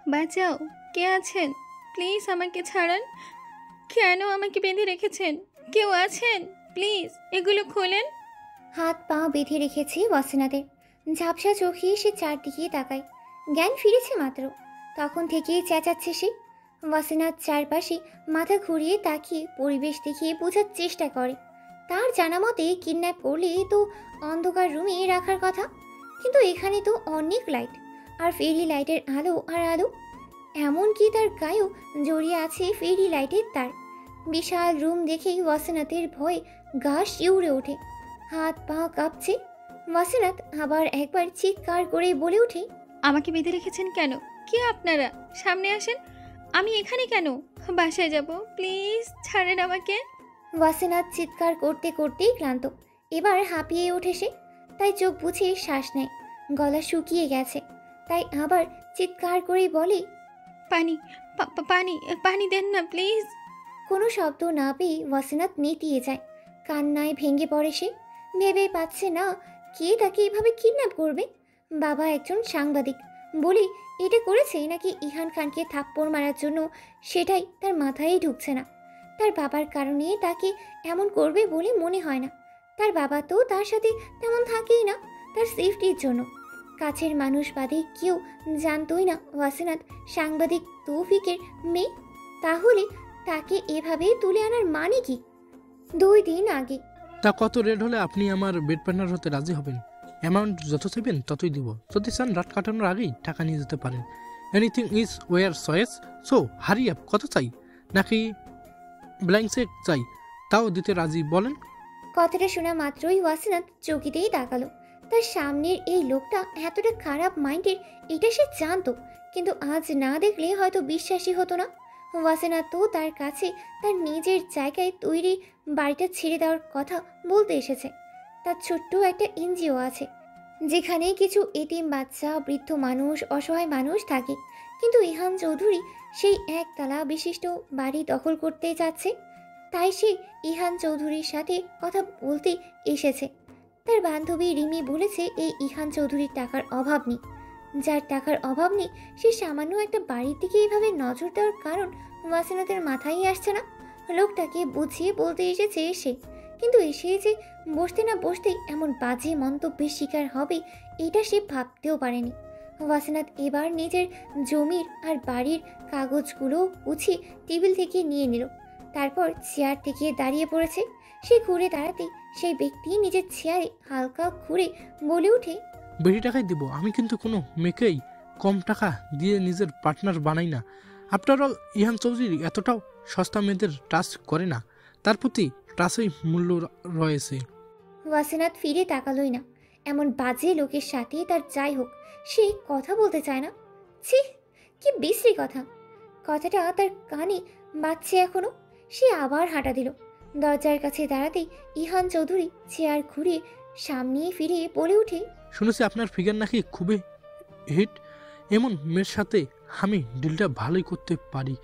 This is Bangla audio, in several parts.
বাঁচাও, কে আছেন? প্লিজ আমাকে ছাড়ান। কেন আমাকে বেঁধে রেখেছেন? কেউ আছেন? প্লিজ এগুলো খোলেন। হাত পা বেঁধে রেখেছে ওয়াসিনাদের। ঝাপসা চোখে সে চারদিকে তাকায়। জ্ঞান ফিরেছে মাত্র, তখন থেকেই চেঁচাচ্ছে সে। ওয়াসিনাথ চারপাশে মাথা ঘুরিয়ে তাকিয়ে পরিবেশ দেখিয়ে বোঝার চেষ্টা করে। তার জানা মতে কিডন্যাপ করলে তো অন্ধকার রুমে রাখার কথা, কিন্তু এখানে তো অনেক লাইট, আর ফেরি লাইটের আলো আর আলো। এমনকি তার গায়েও জড়িয়ে আছে ফেরি লাইটের তার। বিশাল রুম দেখেই ওয়াসিনাথের ভয়ে গা শিউরে ওঠে, হাত পা কাঁপছে। ওয়াসিনাথ আবার একবার চিৎকার করে বলে ওঠে, আমাকে বেঁধে রেখেছেন কেন? কে আপনারা? সামনে আসেন। আমি এখানে কেন? বাসায় যাব, প্লিজ ছাড়েন আমাকে। ওয়াসিনাথ চিৎকার করতে করতেই ক্লান্ত, এবার হাঁপিয়ে ওঠে সে। তাই চোখ বুঝে শ্বাস নেয়, গলা শুকিয়ে গেছে। তাই আবার চিৎকার করে বলে, পানি, পানি, পানি দেন না প্লিজ। কোনো শব্দ না পেয়ে ওয়াসিনাথ নেতিয়ে যায়, কান্নায় ভেঙে পড়ে সে। ভেবে পাচ্ছে না কে তাকে এভাবে কিডন্যাপ করবে। বাবা একজন সাংবাদিক বলে এটা করেছে, নাকি ইহান খানকে থাপ্পড় মারার জন্য, সেটাই তার মাথায় ঢুকছে না। তার বাবার কারণে তাকে এমন করবে বলে মনে হয় না। তার বাবা তো তার সাথে তেমন থাকেই না, তার সেফটির জন্য। কাছের মানুষ বাদে কেউ জানতই না ওয়াসিনাথ সাংবাদিক তৌফিকের মেয়ে। তাহলে তাকে এভাবে তুলে আনার মানে কি? 2 দিন আগে। তা কত রেট হলে আপনি আমার বেড পার্টনার হতে রাজি হবেন? অ্যামাউন্ট যত চাইবেন ততই দিব। যদি চান রাত কাটানোর আগেই টাকা নিয়ে যেতে পারেন। Anything is your choice. So hurry up. কত চাই? নাকি ব্ল্যাঙ্ক চেক চাই? তাও দিতে রাজি, বলেন। কথাটা শোনা মাত্রই ওয়াসিনাথ চকিতেই তাকালো। তার সামনের এই লোকটা এতটা খারাপ মাইন্ডের এটা সে জানতো, কিন্তু আজ না দেখলে হয়তো বিশ্বাসই হতো না। ওয়াসিনাথ তো তার কাছে তার নিজের জায়গায় তৈরি বাড়িটা ছেড়ে দেওয়ার কথা বলতে এসেছে। তার ছোট্ট একটা এনজিও আছে, যেখানে কিছু এতিম বাচ্চা, বৃদ্ধ মানুষ, অসহায় মানুষ থাকে। কিন্তু ইহান চৌধুরী সেই একতলা বিশিষ্ট বাড়ি দখল করতে যাচ্ছে। তাই সে ইহান চৌধুরীর সাথে কথা বলতে এসেছে। তার বান্ধবী রিমি বলেছে এই ইহান চৌধুরীর টাকার অভাব নেই। যার টাকার অভাব নেই সে সামান্য একটা বাড়ির দিকে এভাবে নজর দেওয়ার কারণ ওয়াসিনাথের মাথায় আসছে না। লোকটাকে বুঝিয়ে বলতে এসেছে সে, কিন্তু এসে যে বসতে না বসতেই এমন বাজে মন্তব্যের শিকার হবে এটা সে ভাবতেও পারেনি। ওয়াসিনাথ এবার নিজের জমির আর বাড়ির কাগজগুলো গুছিয়ে টেবিল থেকে নিয়ে নিল। তারপর চেয়ার থেকে দাঁড়িয়ে পড়েছে। সে ঘুরে দাঁড়াতেই সেই ব্যক্তি নিজের চেয়ারে হালকা ঘুরে বলে ওঠে, বেশি টাকাই দিব। আমি কিন্তু কোনো মেয়েকেই কম টাকা দিয়ে নিজের পার্টনার বানাই না। আফটার অল ইহান চৌধুরী এতটাও সস্তা মেয়েদের টাচ করে না। তার প্রতি টাচেই মূল্য রয়েছে। ওয়াসিনাথ ফিরে তাকালোই না। এমন বাজে লোকের সাথে তার যাই হোক, সে কথা বলতে চায় না। ছি, কি বিশ্রী কথা। কথাটা তার কানে বাজছে এখনো। সে আবার হাঁটা দিল। দরজার কাছে দাঁড়াতেই ইহান চৌধুরী চেয়ার ঘুরিয়ে সামনে ফিরে বলে ওঠে, শুনেছি আপনার ফিগার নাকি খুবই হিট। এমন মেয়ের সাথে আমি ডিলটা ভালোই করতে পারি।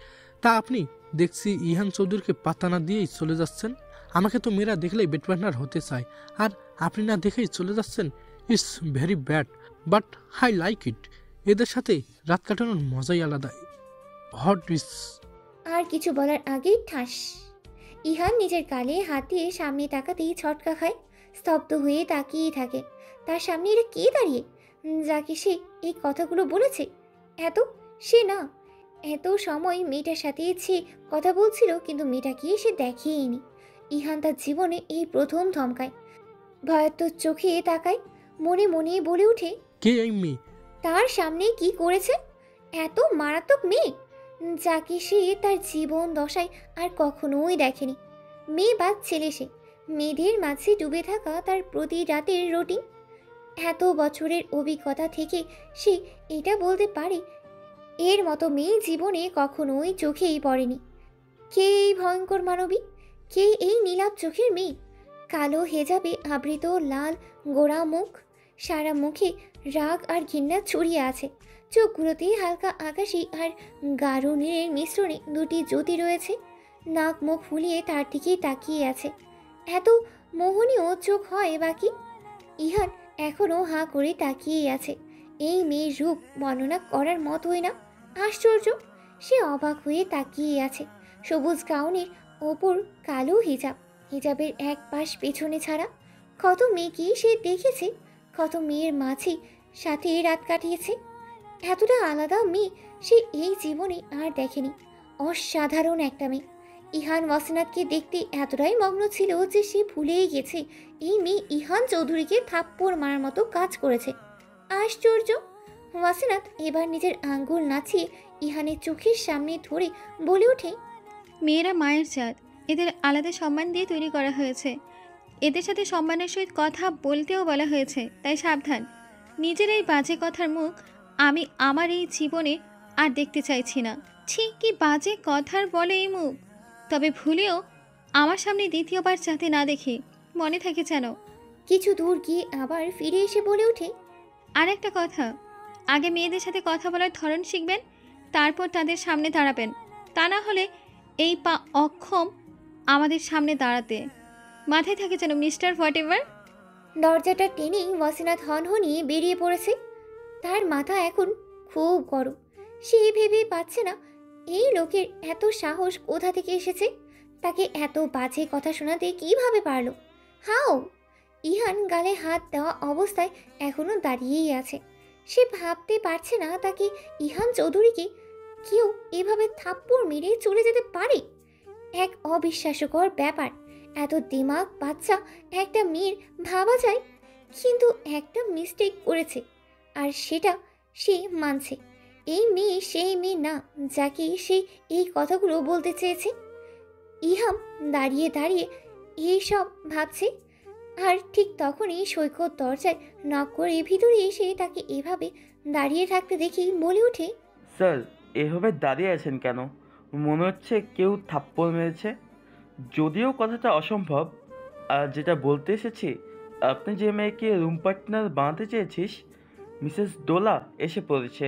তা আপনি দেখছি ইহান চৌধুরীকে পাত্তা না দিয়েই চলে যাচ্ছেন। আমাকে তো মেয়েরা দেখলেই বেড পার্টনার হতে চায়, আর আপনি না দেখেই চলে যাচ্ছেন। It's very bad, but I like it. এদের সাথে রাত কাটানোর মজাই আলাদা। হট ইস। আর কিছু বলার আগেই ঠাস। ইহান নিজের গালে হাত দিয়ে সামনে তাকাতেই ছটকা খায়। স্তব্ধ হয়ে তাকিয়ে থাকে। তার সামনে এটা কে দাঁড়িয়ে, যাকে সে এই কথাগুলো বলেছে? এত সে না, এত সময় মেয়েটার সাথে সে কথা বলছিল, কিন্তু মেয়েটাকে সে দেখেইনি। ইহান তার জীবনে এই প্রথম ধমকায়। ভয়াত্মক চোখে তাকায়, মনে মনে বলে ওঠে, কে এই মেয়ে? তার সামনে কি করেছে? এত মারাত্মক মেয়ে, যাকে সে তার জীবন দশায় আর কখনোই দেখেনি। মেয়ে বা ছেলে সে, মেয়েদের মাঝে ডুবে থাকা তার প্রতি রাতের রুটিন। এত বছরের অভিজ্ঞতা থেকে সে এটা বলতে পারে এর মতো মেয়ে জীবনে কখনোই চোখেই পড়েনি। কে এই ভয়ঙ্কর মানবী? কে এই নীলাভ চোখের মেয়ে? কালো হেজাবে আবৃত লাল গোড়া মুখ, সারা মুখে রাগ আর ঘৃণা ছড়িয়ে আছে। চোখগুলোতে হালকা আকাশি আর গাঢ় নীলের মিশ্রণে দুটি জ্যোতি রয়েছে। নাক মুখ ফুলিয়ে তার দিকেই তাকিয়ে আছে। এত মোহনীয় চোখ হয় বাকি। ইহান এখনও হাঁ করে তাকিয়েই আছে। এই মেয়ের রূপ বর্ণনা করার মতোই না। আশ্চর্য, সে অবাক হয়ে তাকিয়ে আছে। সবুজ গাউনের ওপর কালো হিজাব, হিজাবের এক পাশ পেছনে ছাড়া। কত মেয়েকে সে দেখেছে, কত মেয়ের মাঝে সাথে রাত কাটিয়েছে। এতটা আলাদা মেয়ে সে এই জীবনে আর দেখেনি। অসাধারণ একটা মেয়ে। ইহান ওয়াসিনাথকে দেখতে এতটাই মগ্ন ছিল যে সে ভুলেই গেছে এই মেয়ে ইহান চৌধুরীকে থাপ্পড় মারার মতো কাজ করেছে। আশ্চর্য! ওয়াসিনাথ এবার নিজের আঙ্গুল নাচিয়ে ইহানের চোখের সামনে ধরে বলে ওঠে, মেয়েরা মায়ের জাত, এদের আলাদা সম্মান দিয়ে তৈরি করা হয়েছে। এদের সাথে সম্মানের সহিত কথা বলতেও বলা হয়েছে, তাই সাবধান। নিজের এই বাজে কথার মুখ আমি আমার এই জীবনে আর দেখতে চাইছি না। ছি, কি বাজে কথার বলে এই মুখ। তবে ভুলেও আমার সামনে দ্বিতীয়বার যাতে না দেখি, মনে থাকে যেন। কিছু দূর গিয়ে আবার ফিরে এসে বলে ওঠে, আর একটা কথা, আগে মেয়েদের সাথে কথা বলার ধরন শিখবেন, তারপর তাদের সামনে দাঁড়াবেন। তা না হলে এই পা অক্ষম আমাদের সামনে দাঁড়াতে। মাথায় থাকে যেন, মিস্টার হোয়াট এভার। দরজাটা টেনেই ওয়াসিনাথ হনহনিয়ে বেরিয়ে পড়েছে। তার মাথা এখন খুব গরম। সে ভেবে পাচ্ছে না এই লোকের এত সাহস কোথা থেকে এসেছে, তাকে এত বাজে কথা শোনাতে কিভাবে পারলো। হাও! ইহান গালে হাত দেওয়া অবস্থায় এখনো দাঁড়িয়েই আছে। সে ভাবতে পারছে না তাকে, ইহান চৌধুরীকে কেউ এভাবে থাপ্পড় মেরে চলে যেতে পারে। এক অবিশ্বাস্যকর ব্যাপার। এত দিমাগ বাচ্চা একটা মেয়ের ভাবা যায়, কিন্তু একটা মিস্টেক করেছে, আর সেটা সে মানছে। এই মেয়ে সেই মেয়ে না যাকে সে এই কথাগুলো বলতে চেয়েছে। ইহাম দাঁড়িয়ে দাঁড়িয়ে এইসব ভাবছে, আর ঠিক তখনই সৈকত দরজায় নক করে ভিতরে এসে তাকে এভাবে দাঁড়িয়ে থাকতে দেখি বলে ওঠে, স্যার, এভাবে দাঁড়িয়ে আছেন কেন? মনে হচ্ছে কেউ থাপ্পড় মেরেছে। যদিও কথাটা অসম্ভব, আর যেটা বলতে এসেছি, আপনি যে মেয়েকে রুম পার্টনার বানাতে চেয়েছিস, মিসেস দোলা এসে পড়েছে।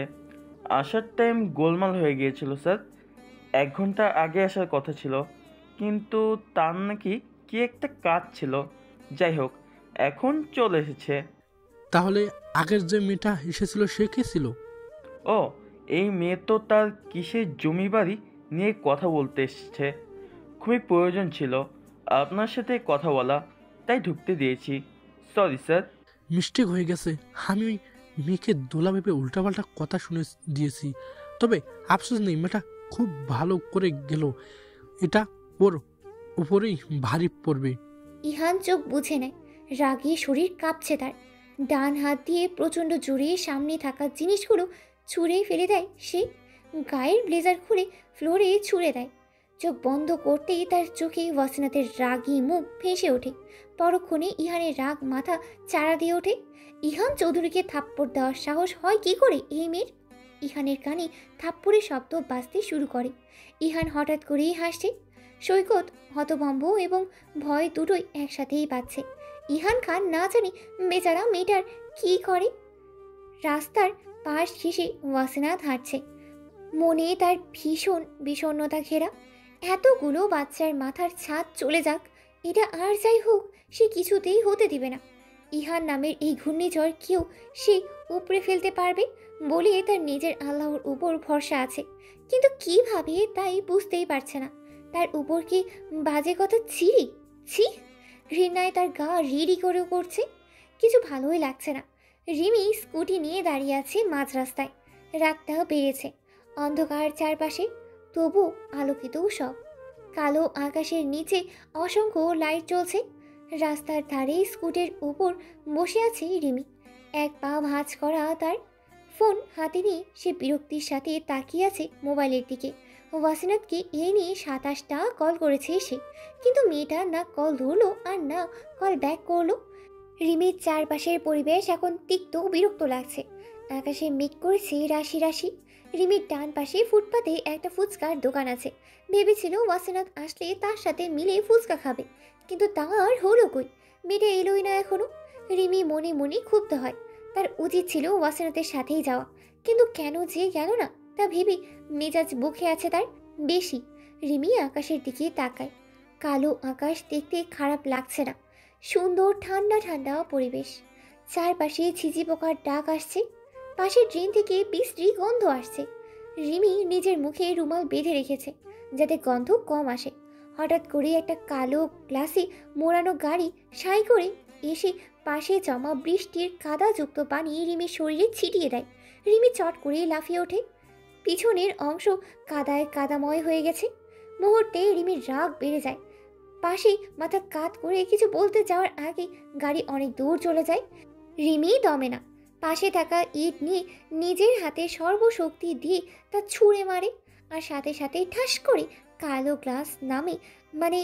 আসার টাইম গোলমাল হয়ে গিয়েছিল স্যার। 1 ঘন্টা আগে আসার কথা ছিল, কিন্তু তার নাকি কি একটা কাজ ছিল। যাই হোক, এখন চলে এসেছে। তাহলে আগের যে মেয়েটা এসেছিল সে কে ছিল? ও, এই মেয়ে তো তার কিসের জমি বাড়ি নিয়ে কথা বলতে এসেছে। খুবই প্রয়োজন ছিল আপনার সাথে কথা বলা, তাই ঢুকতে দিয়েছি। Sorry sir. মিস্টেক হয়ে গেছে। আমি ওই মেয়েকে দোলা ভেবে উল্টাপাল্টা কথা শুনে দিয়েছি। তবে আফসোস নেই, মেয়েটা খুব ভালো করে গেল। এটা ওর উপরেই ভারী পড়বে। ইহান চোখ বুঝে নেয়। রাগে শরীর কাঁপছে তার। ডান হাত দিয়ে প্রচণ্ড জোরে সামনে থাকা জিনিসগুলো ছুঁড়ে ফেলে দেয় সে। গায়ের ব্লেজার খুলে ফ্লোরে ছুঁড়ে দেয়। চোখ বন্ধ করতেই তার চোখে ওয়াসিনাথের রাগী মুখ ভেসে ওঠে। পরক্ষণে ইহানের রাগ মাথা চাড়া দিয়ে ওঠে। ইহান চৌধুরীকে থাপ্পড় দেওয়ার সাহস হয় কি করে এই মেয়ের? ইহানের কানে থাপ্পড়ের শব্দ বাজতে শুরু করে। ইহান হঠাৎ করেই হাসছে। সৈকত হতভম্ব এবং ভয় দুটোই একসাথেই পাচ্ছে। ইহান খান না জানি বেচারা মেয়েটার কী করে। রাস্তার পাশ ঘেঁষে ওয়াসিনাথ হাঁটছে। মনে তার ভীষণ বিষণ্ণতা ঘেরা। এতগুলো বাচ্চার মাথার ছাদ চলে যাক, এটা আর যাই হোক সে কিছুতেই হতে দিবে না। ইহান নামের এই ঘূর্ণিঝড় কেউ সে উপড়ে ফেলতে পারবে বলে তার নিজের আল্লাহর উপর ভরসা আছে, কিন্তু কিভাবে তাই বুঝতেই পারছে না। তার উপর কি বাজে কথা ছিরি? ছি! ঘৃণায় তার গা রিড়ি করে করছে। কিছু ভালোই লাগছে না। রিমি স্কুটি নিয়ে দাঁড়িয়ে আছে মাঝ রাস্তায়। রাতটাও বেড়েছে, অন্ধকার চারপাশে, তবু আলোকিত সব। কালো আকাশের নিচে অসংখ্য লাইট জ্বলছে। রাস্তার ধারে স্কুটের উপর বসে আছে রিমি। এক পা ভাঁজ করা তার। ফোন হাতে নিয়ে সে বিরক্তির সাথে তাকিয়ে আছে মোবাইলের দিকে। ওয়াসিনাথকে এই নিয়ে 27টা কল করেছে সে, কিন্তু মেয়েটা না কল ধরলো আর না কল ব্যাক করলো। রিমির চারপাশের পরিবেশ এখন তিক্ত বিরক্ত লাগছে। আকাশে মেঘ করেছে রাশি রাশি। রিমির ডান পাশে ফুটপাতে একটা ফুচকার দোকান আছে। ভেবেছিল ওয়াসিনাথ আসলে তার সাথে মিলে ফুচকা খাবে, কিন্তু তা আর হলো কই। মেয়েটা এলোই না এখনো। রিমি মনে মনে ক্ষুব্ধ হয়। তার উচিত ছিল ওয়াসিনাথের সাথেই যাওয়া, কিন্তু কেন যে গেল না তা ভেবে মেজাজ বুকে আছে তার বেশি। রিমি আকাশের দিকে তাকায়। কালো আকাশ দেখতে খারাপ লাগছে না। সুন্দর ঠান্ডা ঠান্ডা পরিবেশ। চারপাশে ঝিঝি পোকার ডাক আসছে। পাশের ড্রেন থেকে বিশ্রী গন্ধ আসছে। রিমি নিজের মুখে রুমাল বেঁধে রেখেছে যাতে গন্ধ কম আসে। হঠাৎ করে একটা কালো গ্লাসে মোড়ানো গাড়ি সাই করে এসে পাশে জমা বৃষ্টির কাদাযুক্ত পানি রিমির শরীরে ছিটিয়ে দেয়। রিমি চট করে লাফিয়ে ওঠে। পিছনের অংশ কাদায় কাদাময় হয়ে গেছে। মুহূর্তে রিমির রাগ বেড়ে যায়। পাশে মাথা কাত করে কিছু বলতে যাওয়ার আগে গাড়ি অনেক দূর চলে যায়। রিমি দমে না, পাশে থাকা ইট নিয়ে নিজের হাতে সর্বশক্তি দিয়ে তা ছুঁড়ে মারে, আর সাথে সাথে ঠাস করে কালো গ্লাস নামে মানে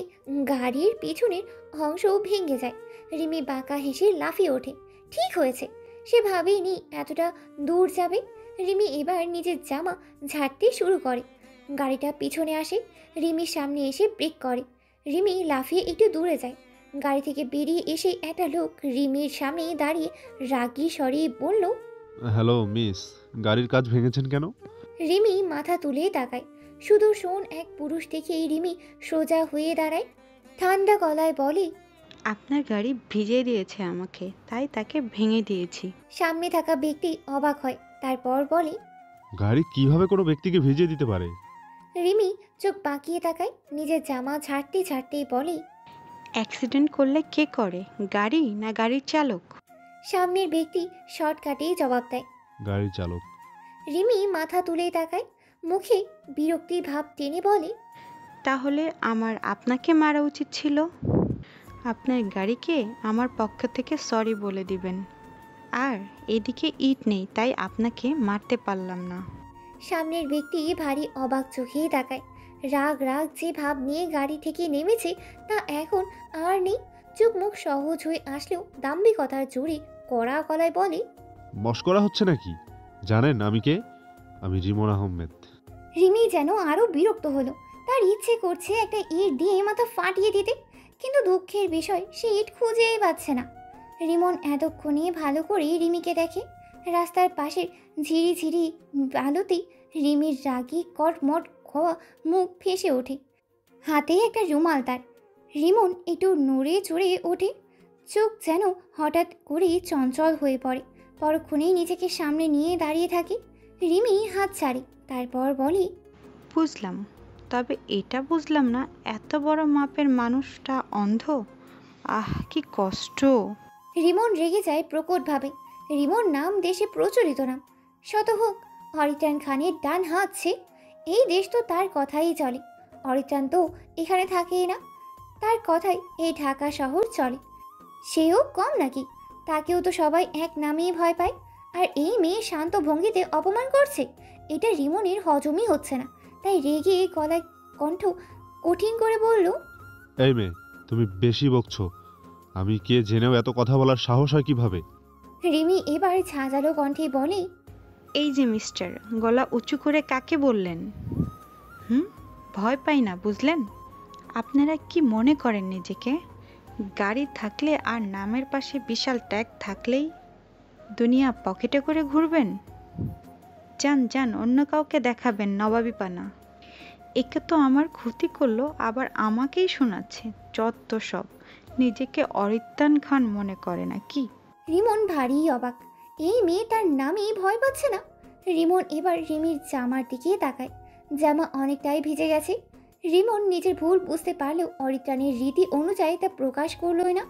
গাড়ির পিছনের অংশ ভেঙে যায়। রিমি বাঁকা হেসে লাফিয়ে ওঠে। ঠিক হয়েছে, সে ভাবেনি এতটা দূর যাবে। রিমি এবার নিজের জামা ঝাড়তে শুরু করে। গাড়িটা পিছনে আসে, রিমির সামনে এসে ব্রেক করে। রিমি লাফিয়ে একটু দূরে যায়। গাড়ি থেকে বেরিয়ে এসে একটা লোক রিমির সামনে দাঁড়িয়ে রাগী স্বরে বলল, হ্যালো মিস, গাড়ির কাজ ভেঙেছেন কেন? রিমি মাথা তুলে তাকায়। সুদর্শন এক পুরুষ দেখেই রিমি সোজা হয়ে দাঁড়ায়। ঠান্ডা গলায় বলে, আপনার গাড়ি ভিজিয়ে দিয়েছে আমাকে, তাই তাকে ভেঙে দিয়েছি। সামনে থাকা ব্যক্তি অবাক হয়, তারপর বলে, গাড়ি কিভাবে কোনো ব্যক্তিকে ভিজিয়ে দিতে পারে? রিমি চোখ বাঁকিয়ে তাকায়। নিজের জামা ঝাড়তে ঝাড়তেই বলে, অ্যাক্সিডেন্ট করলে কে করে, গাড়ি না গাড়ির চালক? সামনের ব্যক্তি শর্টকাটেই জবাব দেয়, গাড়ির চালক। রিমি মাথা তুলে তাকায়, মুখে বিরক্তির ভাব টেনে বলে, তাহলে আমার আপনাকে মারা উচিত ছিল। আপনার গাড়িকে আমার পক্ষ থেকে সরি বলে দিবেন। আর এদিকে ইট নেই, তাই আপনাকে মারতে পারলাম না। সামনের ব্যক্তি ভারী অবাক চোখেই তাকায়। রাগ রাগ যে ভাব নিয়ে গাড়ি থেকে নেমেছে তা এখন আর নেই। চোখ মুখ সহজ হয়ে আসলেও দাম্ভিকতার জোরে কড়া গলায় বলে, মস্করা হচ্ছে নাকি? জানেন আমি কে? আমি রিমন আহমেদ। রিমি যেন আরো বিরক্ত হলো। তার ইচ্ছে করছে একটা ইট দিয়ে মাথা ফাটিয়ে দিতে, কিন্তু দুঃখের বিষয় সে ইট খুঁজেই পাচ্ছে না। রিমন এতক্ষণে ভালো করে রিমিকে দেখে। রাস্তার পাশের ঝিরি ঝিরি আলোতেই রিমির রাগী কটমট খোয়া মুখ ফেসে ওঠে। হাতে একটা রুমাল তার। রিমন একটু নড়ে চড়ে ওঠে। চোখ যেন হঠাৎ করে চঞ্চল হয়ে পড়ে। পরক্ষণেই নিজেকে সামনে নিয়ে দাঁড়িয়ে থাকে। রিমি হাত ছাড়ে, তারপর বলে, বুঝলাম, তবে এটা বুঝলাম না এত বড় মাপের মানুষটা অন্ধ। আহ, কি কষ্ট। রিমন রেগে যায় প্রকটভাবে। রিমন নাম দেশে প্রচলিত নাম। শত হোক অরিত্রাণ খানের ডান হাত সে। এই দেশ তো তার কথাই চলে। অরিত্রাণ তো এখানে থাকেই না, তার কথাই এই ঢাকা শহর চলে। সেও কম নাকি? তাকেও তো সবাই এক নামেই ভয় পায়। আর এই মেয়ে শান্ত ভঙ্গিতে অপমান করছে, এটা রিমনের হজমই হচ্ছে না। তাই রেগে গলায় কণ্ঠ কঠিন করে বলল, এই মেয়ে, তুমি বেশি বকছো। আমি কে জেনেও এত কথা বলার সাহস হয় কিভাবে? রিমি এবার ঝাঁঝালো কণ্ঠে বলে, এই যে মিস্টার, গলা উঁচু করে কাকে বললেন? ভয় পাই না, বুঝলেন? আপনারা কি মনে করেন নিজেকে? গাড়ি থাকলে আর নামের পাশে বিশাল ট্যাগ থাকলেই দুনিয়া পকেটে করে ঘুরবেন? যান যান, অন্য কাউকে দেখাবেন নবাবিপানা। একে তো আমার ক্ষতি করলো, আবার আমাকেই শোনাচ্ছে যত সব। নিজেকে অরিত্রাণ খান মনে করে না কি? রিমন ভারী অবাক। এই মেয়ে তার নামেই ভয় পাচ্ছে না। রিমন এবার রিমির জামার দিকে তাকায়। জামা অনেকটাই ভিজে গেছে। রিমন নিজের ভুল বুঝতে পারলেও অরিত্রাণের রীতি অনুযায়ী তা প্রকাশ করলই না।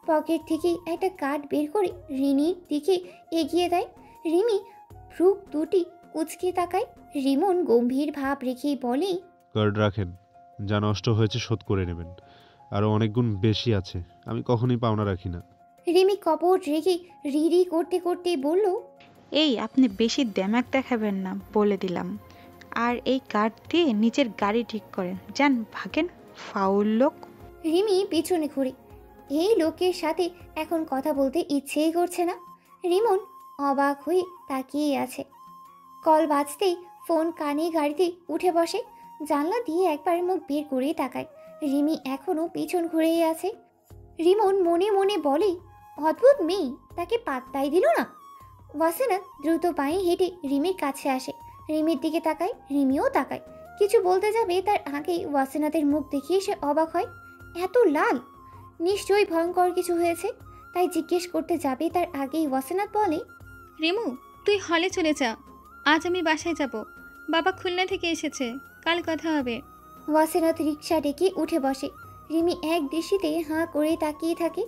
পকেট থেকে একটা কার্ড বের করে রিনির দিকে এগিয়ে দেয়। রিমি ভ্রু দুটি কুচকে তাকায়। রিমন গম্ভীর ভাব রেখেই বলে, কার্ড রাখেন, যা নষ্ট হয়েছে শোধ করে নেবেন। আরও অনেক গুণ বেশি আছে, আমি কখনোই পাওনা রাখি না। রিমি কপট রেখে রিরি করতে করতে বলল, এই আপনি বেশি দ্যামাক দেখাবেন না বলে দিলাম। আর এই কার্ড দিয়ে নিজের গাড়ি ঠিক করেন, যান ভাগেন, ফাউল লোক। রিমি পিছনে ঘুরে। এই লোকের সাথে এখন কথা বলতে ইচ্ছেই করছে না। রিমন অবাক হয়ে তাকিয়ে আছে। কল বাজতেই ফোন কানে গাড়িতে উঠে বসে। জানলা দিয়ে একবার মুখ বের করে তাকায়। রিমি এখনও পিছন ঘুরেই আছে। রিমন মনে মনে বলে, অদ্ভুত মেয়ে, তাকে পাত্তাই দিল না। ওয়াসিনাত দ্রুত পায়ে হেঁটে রিমির কাছে আসে। রিমির দিকে তাকায়, রিমিও তাকায়। কিছু বলতে যাবে তার আগেই ওয়াসিনাতের মুখ দেখিয়ে সে অবাক হয়। এত লাল, নিশ্চয়ই ভয়ঙ্কর কিছু হয়েছে। তাই জিজ্ঞেস করতে যাবে তার আগেই ওয়াসিনাত বলে, রিমু, তুই হলে চলে যা, আজ আমি বাসায় যাব। বাবা খুলনা থেকে এসেছে, কাল কথা হবে। ওয়াসিনাত রিকশা ডেকে উঠে বসে। রিমি এক দৃষ্টিতে হাঁ করে তাকিয়ে থাকে।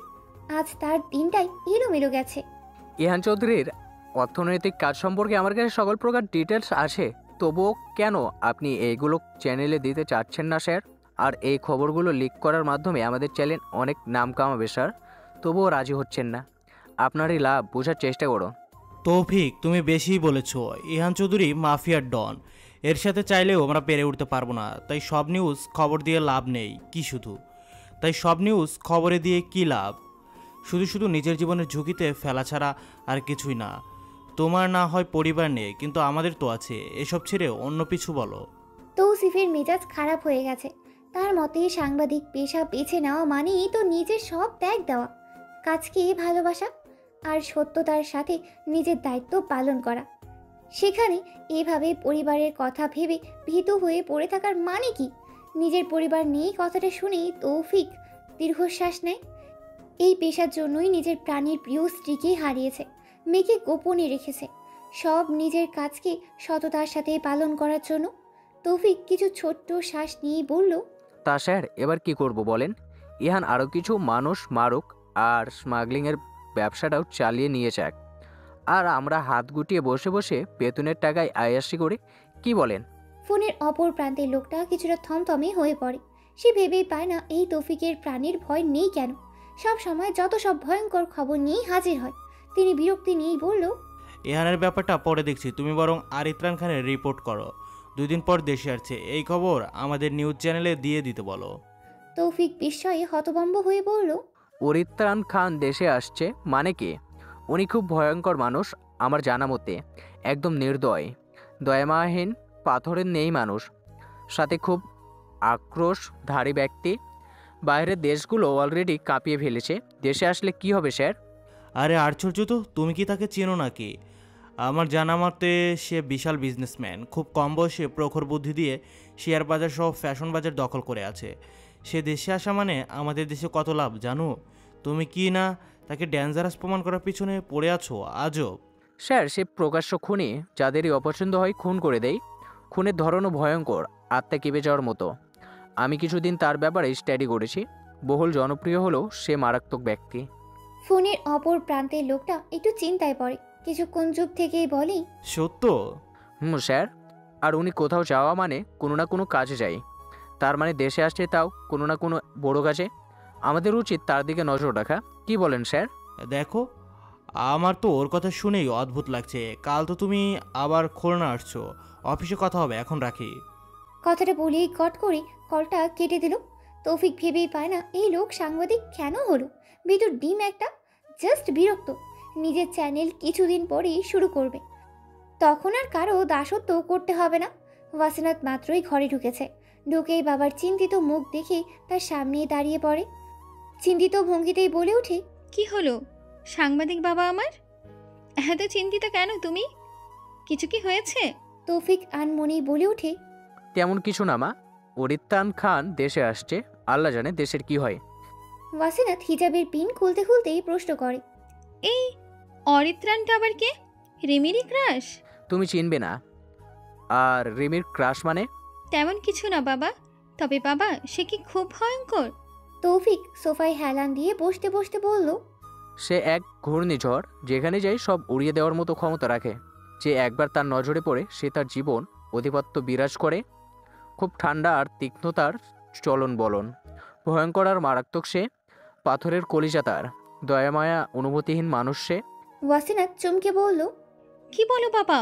আজ তার দিনটাই এলোমেলো গেছে। ইহান চৌধুরীর অর্থনৈতিক কাজ সম্পর্কে আমার কাছে সকল প্রকার ডিটেলস আছে, তবুও কেন আপনি এইগুলো চ্যানেলে দিতে চাচ্ছেন না স্যার? আর এই খবরগুলো লিক করার মাধ্যমে আমাদের চ্যানেল অনেক নাম কামাবে স্যার, তবুও রাজি হচ্ছেন না। আপনারই লাভ বোঝার চেষ্টা করো। তৌফিক, তুমি বেশিই বলেছ। ইহান চৌধুরী মাফিয়ার ডন, এর সাথে চাইলেও আমরা পেরে উঠতে পারবো না। তাই সব নিউজ খবর দিয়ে লাভ নেই কি শুধু, তাই সব নিউজ খবরে দিয়ে কি লাভ? শুধু শুধু নিজের জীবনের ঝুঁকিতে ফেলা ছাড়া আর কিছুই না। তোমার না হয় পরিবার নেই, কিন্তু আমাদের তো আছে। এসব ছেড়ে অন্য কিছু বলো। তৌসিফের মেজাজ খারাপ হয়ে গেছে। তার মতে সাংবাদিক পেশা বেছে নেওয়া মানেই তো নিজের সব ত্যাগ দেওয়া, কাজকে ভালোবাসা আর সত্যতার সাথে নিজের দায়িত্ব পালন করা। সেখানে এভাবে পরিবারের কথা ভেবে ভীত হয়ে পড়ে থাকার মানে কি? নিজের পরিবার নিয়ে কথাটা শুনেই তৌফিক দীর্ঘশ্বাস নেয়। এই পেশার জন্যই নিজের প্রাণীর প্রিয় স্ত্রীকে হারিয়েছে, মেয়েকে গোপনে রেখেছে, সব নিজের কাজকে সততার সাথে পালন করার জন্য। তৌফিক কিছু ছোট্ট শ্বাস নিয়ে বলল, তা স্যার এবার কি করব বলেন? ইহান আরও কিছু মানুষ মারুক আর স্মাগলিংয়ের ব্যবসাটাও চালিয়ে নিয়ে যাক, আর আমরা হাত গুটিয়ে বসে বসে বেতনের টাকায় আয়াসি করে, কি বলেন? ফোনের অপর প্রান্তের লোকটা কিছুটা থমথমে হয়ে পড়ে। সে ভেবেই পায় না এই তৌফিকের প্রাণীর ভয় নেই কেন। সব সময় যত সব ভয়ঙ্কর খবর নিয়েই হাজির হয়। তিনি বিরক্তি নিয়েই বলল, ইহানের ব্যাপারটা পরে দেখছি, তুমি বরং আরিত্রান খানের রিপোর্ট করো। 2 দিন পর দেশে আসছে, এই খবর আমাদের নিউজ চ্যানেলে দিয়ে দিতে বলো। তৌফিক বিস্ময়ে হতভম্ব হয়ে বলল, অরিত্রান খান দেশে আসছে মানে কি? উনি খুব ভয়ঙ্কর মানুষ আমার জানা মতে, একদম নির্দয়, দয়ামাহীন, পাথরের নেই মানুষ, সাথে খুব আক্রোশধারী ব্যক্তি। বাইরের দেশগুলো অলরেডি কাঁপিয়ে ফেলেছে, দেশে আসলে কি হবে স্যার? আরে আশ্চর্য তো, তুমি কি তাকে চেনো নাকি? আমার জানা মতে সে বিশাল বিজনেসম্যান। খুব কম বয়সে প্রখর বুদ্ধি দিয়ে শেয়ার বাজার সহ ফ্যাশন বাজার দখল করে আছে। সে দেশে আসা মানে আমাদের দেশে কত লাভ জানো? তুমি কি না তাকে ডেঞ্জারাস প্রমাণ করার পিছনে পড়ে আছো আজব? স্যার সে প্রকাশ্য খুনি, যাদেরই অপছন্দ হয় খুন করে দেয়। খুনের ধরনও ভয়ঙ্কর, আত্মা কেঁপে যাওয়ার মতো। আমি কিছুদিন তার ব্যাপারে স্টাডি করেছি। বহুল জনপ্রিয় হলেও সে মারাত্মক ব্যক্তি। ফোনের অপর প্রান্তের লোকটা একটু চিন্তায় পড়ে। কিছুক্ষণ চুপ থেকেই বলে, সত্য? স্যার, আর উনি কোথাও যাওয়া মানে কোনো না কোনো কাজে যায়। তার মানে দেশে আসছে তাও কোনো না কোনো বড় কাজে। আমাদের উচিত তার দিকে নজর রাখা, কি বলেন স্যার? দেখো, আমার তো ওর কথা শুনেই অদ্ভুত লাগছে। কাল তো তুমি আবার খুলনা আসছো, অফিসে কথা হবে, এখন রাখি। কথাটা বলেই কট করে কলটা কেটে দিল। তৌফিক ভেবেই পায় না এই লোক সাংবাদিক কেন হলো। ভিতর ডিম একটা, জাস্ট বিরক্ত। নিজের চ্যানেল কিছুদিন পরেই শুরু করবে, তখন আর কারো দাসত্ব করতে হবে না। ওয়াসিনাত মাত্রই ঘরে ঢুকেছে। ঢুকেই বাবার চিন্তিত মুখ দেখে তার সামনে দাঁড়িয়ে পড়ে। চিন্তিত ভঙ্গিতেই বলে ওঠে, কি হলো সাংবাদিক বাবা আমার? এত চিন্তিত কেন তুমি? কিছু কি হয়েছে? তৌফিক আনমনেই বলে ওঠে, তেমন কিছু না মা, অরিত্রান খান দেশে আসছে, আল্লাহ জানে দেশের কি হয়। ওয়াসিনাত হিজাবের পিন খুলতে খুলতেই প্রশ্ন করে, এই অরিত্রানটা আবার কে? রিমিরই ক্রাশ? তুমি চিনবে না। আর রিমির ক্রাশ মানে? তেমন কিছু না বাবা, তবে বাবা সে কি খুব ভয়ঙ্কর? তৌফিক সোফায় হেলান দিয়ে বসতে বসতে বলল, সে এক ঘূর্ণিঝড়, যেখানে যাই সব উড়িয়ে দেওয়ার মতো ক্ষমতা রাখে। যে একবার তার নজরে পড়ে সে তার জীবন অধিপত্য বিরাজ করে। খুব ঠান্ডা আর তীক্ষ্ণতার চলন বলন, ভয়ঙ্কর আর মারাত্মক সে। পাথরের কলিজা তার, দয়ামায়া অনুভূতিহীন মানুষ সে। ওয়াসিনাত চমকে বলল, কি বলো বাবা,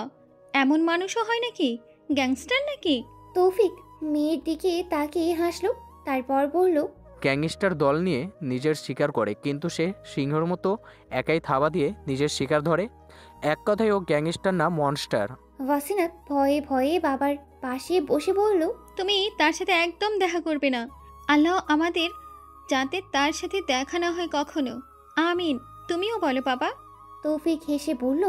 এমন মানুষও হয় নাকি? গ্যাংস্টার নাকি? তৌফিক মেয়ের দিকে তাকিয়ে হাসলো, তারপর বলল, গ্যাংস্টার দল নিয়ে নিজের শিকার করে, কিন্তু সে সিংহর মতো একাই থাবা দিয়ে নিজের শিকার ধরে। এক কথায় ও গ্যাংস্টার না, মনস্টার। ওয়াসিনাত ভয়ে ভয়ে বাবার পাশে বসে বলল, তুমি তার সাথে একদম দেখা করবে না। আল্লাহ আমাদের যাতে তার সাথে দেখা না হয় কখনো, আমিন। তুমিও বলো বাবা। তৌফিক হেসে বলল,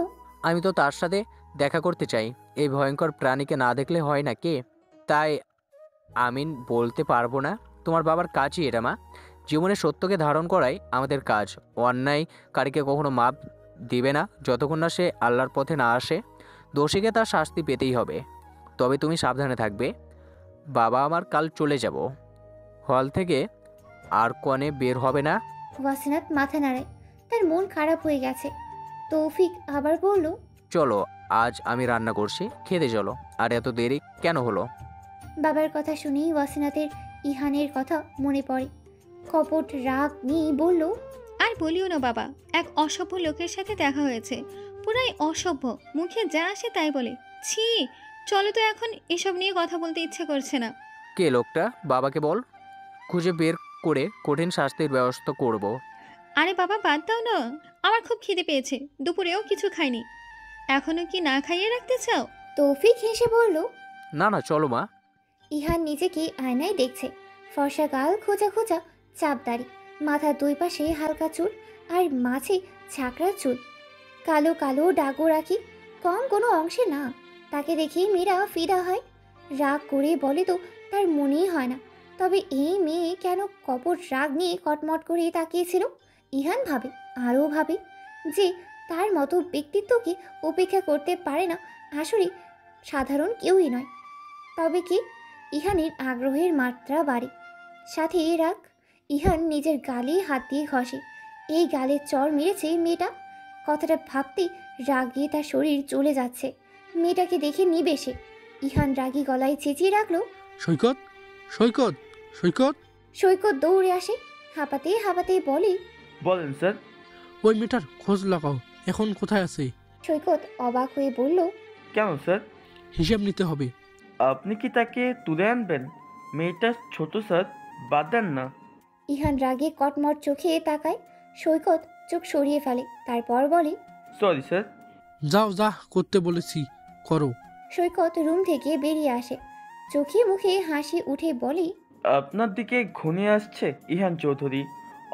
আমি তো তার সাথে দেখা করতে চাই। এই ভয়ঙ্কর প্রাণীকে না দেখলে হয় না কে? তাই আমিন বলতে পারবো না। তোমার বাবার কাজই এটা মা, জীবনে সত্যকে ধারণ করাই আমাদের কাজ। অন্যায়কারীকে কখনো মাপ দিবে না যতক্ষণ না সে আল্লাহর পথে না আসে। দোষীকে তার শাস্তি পেতেই হবে। তবে তুমি সাবধানে থাকবে। বাবা আমার কাল চলে যাব হল থেকে, আর কনে বের হবে না। ওয়াসিনাত মাথা নাড়ায়, তার মন খারাপ হয়ে গেছে। তৌফিক আবার বলল, চলো, আজ আমি রান্না করছি, খেতে চলো। আর এত দেরি কেন হলো? বাবার কথা শুনেই ওয়াসিনাতের ইহানের কথা মনে পড়ে। কপট রাগ নিয়ে বলল, আর বলিও না বাবা, এক অসভ্য লোকের সাথে দেখা হয়েছে, পুরাই অসভ্য, মুখে যা আসে তাই বলে। ছি, চলো তো, এখন এসব নিয়ে কথা বলতে ইচ্ছে করছে না। কে লোকটা? বাবাকে বল, খুঁজে বের করে কঠিন শাস্তির ব্যবস্থা করব। আরে বাবা বাদ দাও না, আমার খুব খিদে পেয়েছে, দুপুরেও কিছু খাইনি। এখনো কি না খাইয়ে রাখতে চাও? তৌফিক হেসে বলল। না না, চলো মা। ইহান নিজেকে আয়নায় দেখছে। ফর্সা গাল, খোঁজা খোঁজা চাপ দাড়ি, মাথার দুই পাশে হালকা চুল, আর মাঝে ঝাঁকড়া চুল, কালো কালো ডাগো রাখি, কম কোনো অংশে না। তাকে দেখে মেয়েরা ফিদা হয়। রাগ করে বলে তো তার মনেই হয় না। তবে এই মেয়ে কেন কপট রাগ নিয়ে কটমট করে তাকিয়েছিল? ইহান ভাবে, আরও ভাবে, যে তার মতো ব্যক্তিত্বকে উপেক্ষা করতে পারে না আসলে সাধারণ কেউই নয়। তবে কি? ইহানের আগ্রহের মাত্রা বাড়ে, সাথে রাগ। ইহান নিজের গালে হাত দিয়ে ঘষে। এই গালে চর মেরেছে মেয়েটা। কথাটা ভাবতেই রাগে তার শরীর চলে যাচ্ছে। মেয়েটাকে দেখে নিবেশে ইহান রাগী গলায় চেঁচিয়ে রাখলো, সৈকত, সৈকত, সৈকত। সৈকত দৌড়ে আসে, হাঁপাতে হাঁপাতে বলে, বলেন স্যার। ওই মেয়েটার খোঁজ লাগাও, এখন কোথায় আছে? সৈকত অবাক হয়ে বলল, কেন স্যার? হিসাব নিতে হবে। আপনি কি তাকে তুলে আনবেন? মেয়েটা ছোট স্যার, বাদ দেন না। ইহান রাগে কটমট চোখে তাকায়। সৈকত চোখ সরিয়ে ফেলে, তারপর বলে, সরি স্যার। যাও, যা করতে বলেছি করো। সৈকত রুম থেকে বেরিয়ে আসে, চোখে মুখে হাসি উঠে বলে, আপনার দিকে ঘনিয়ে আসছে ইহান চৌধুরী।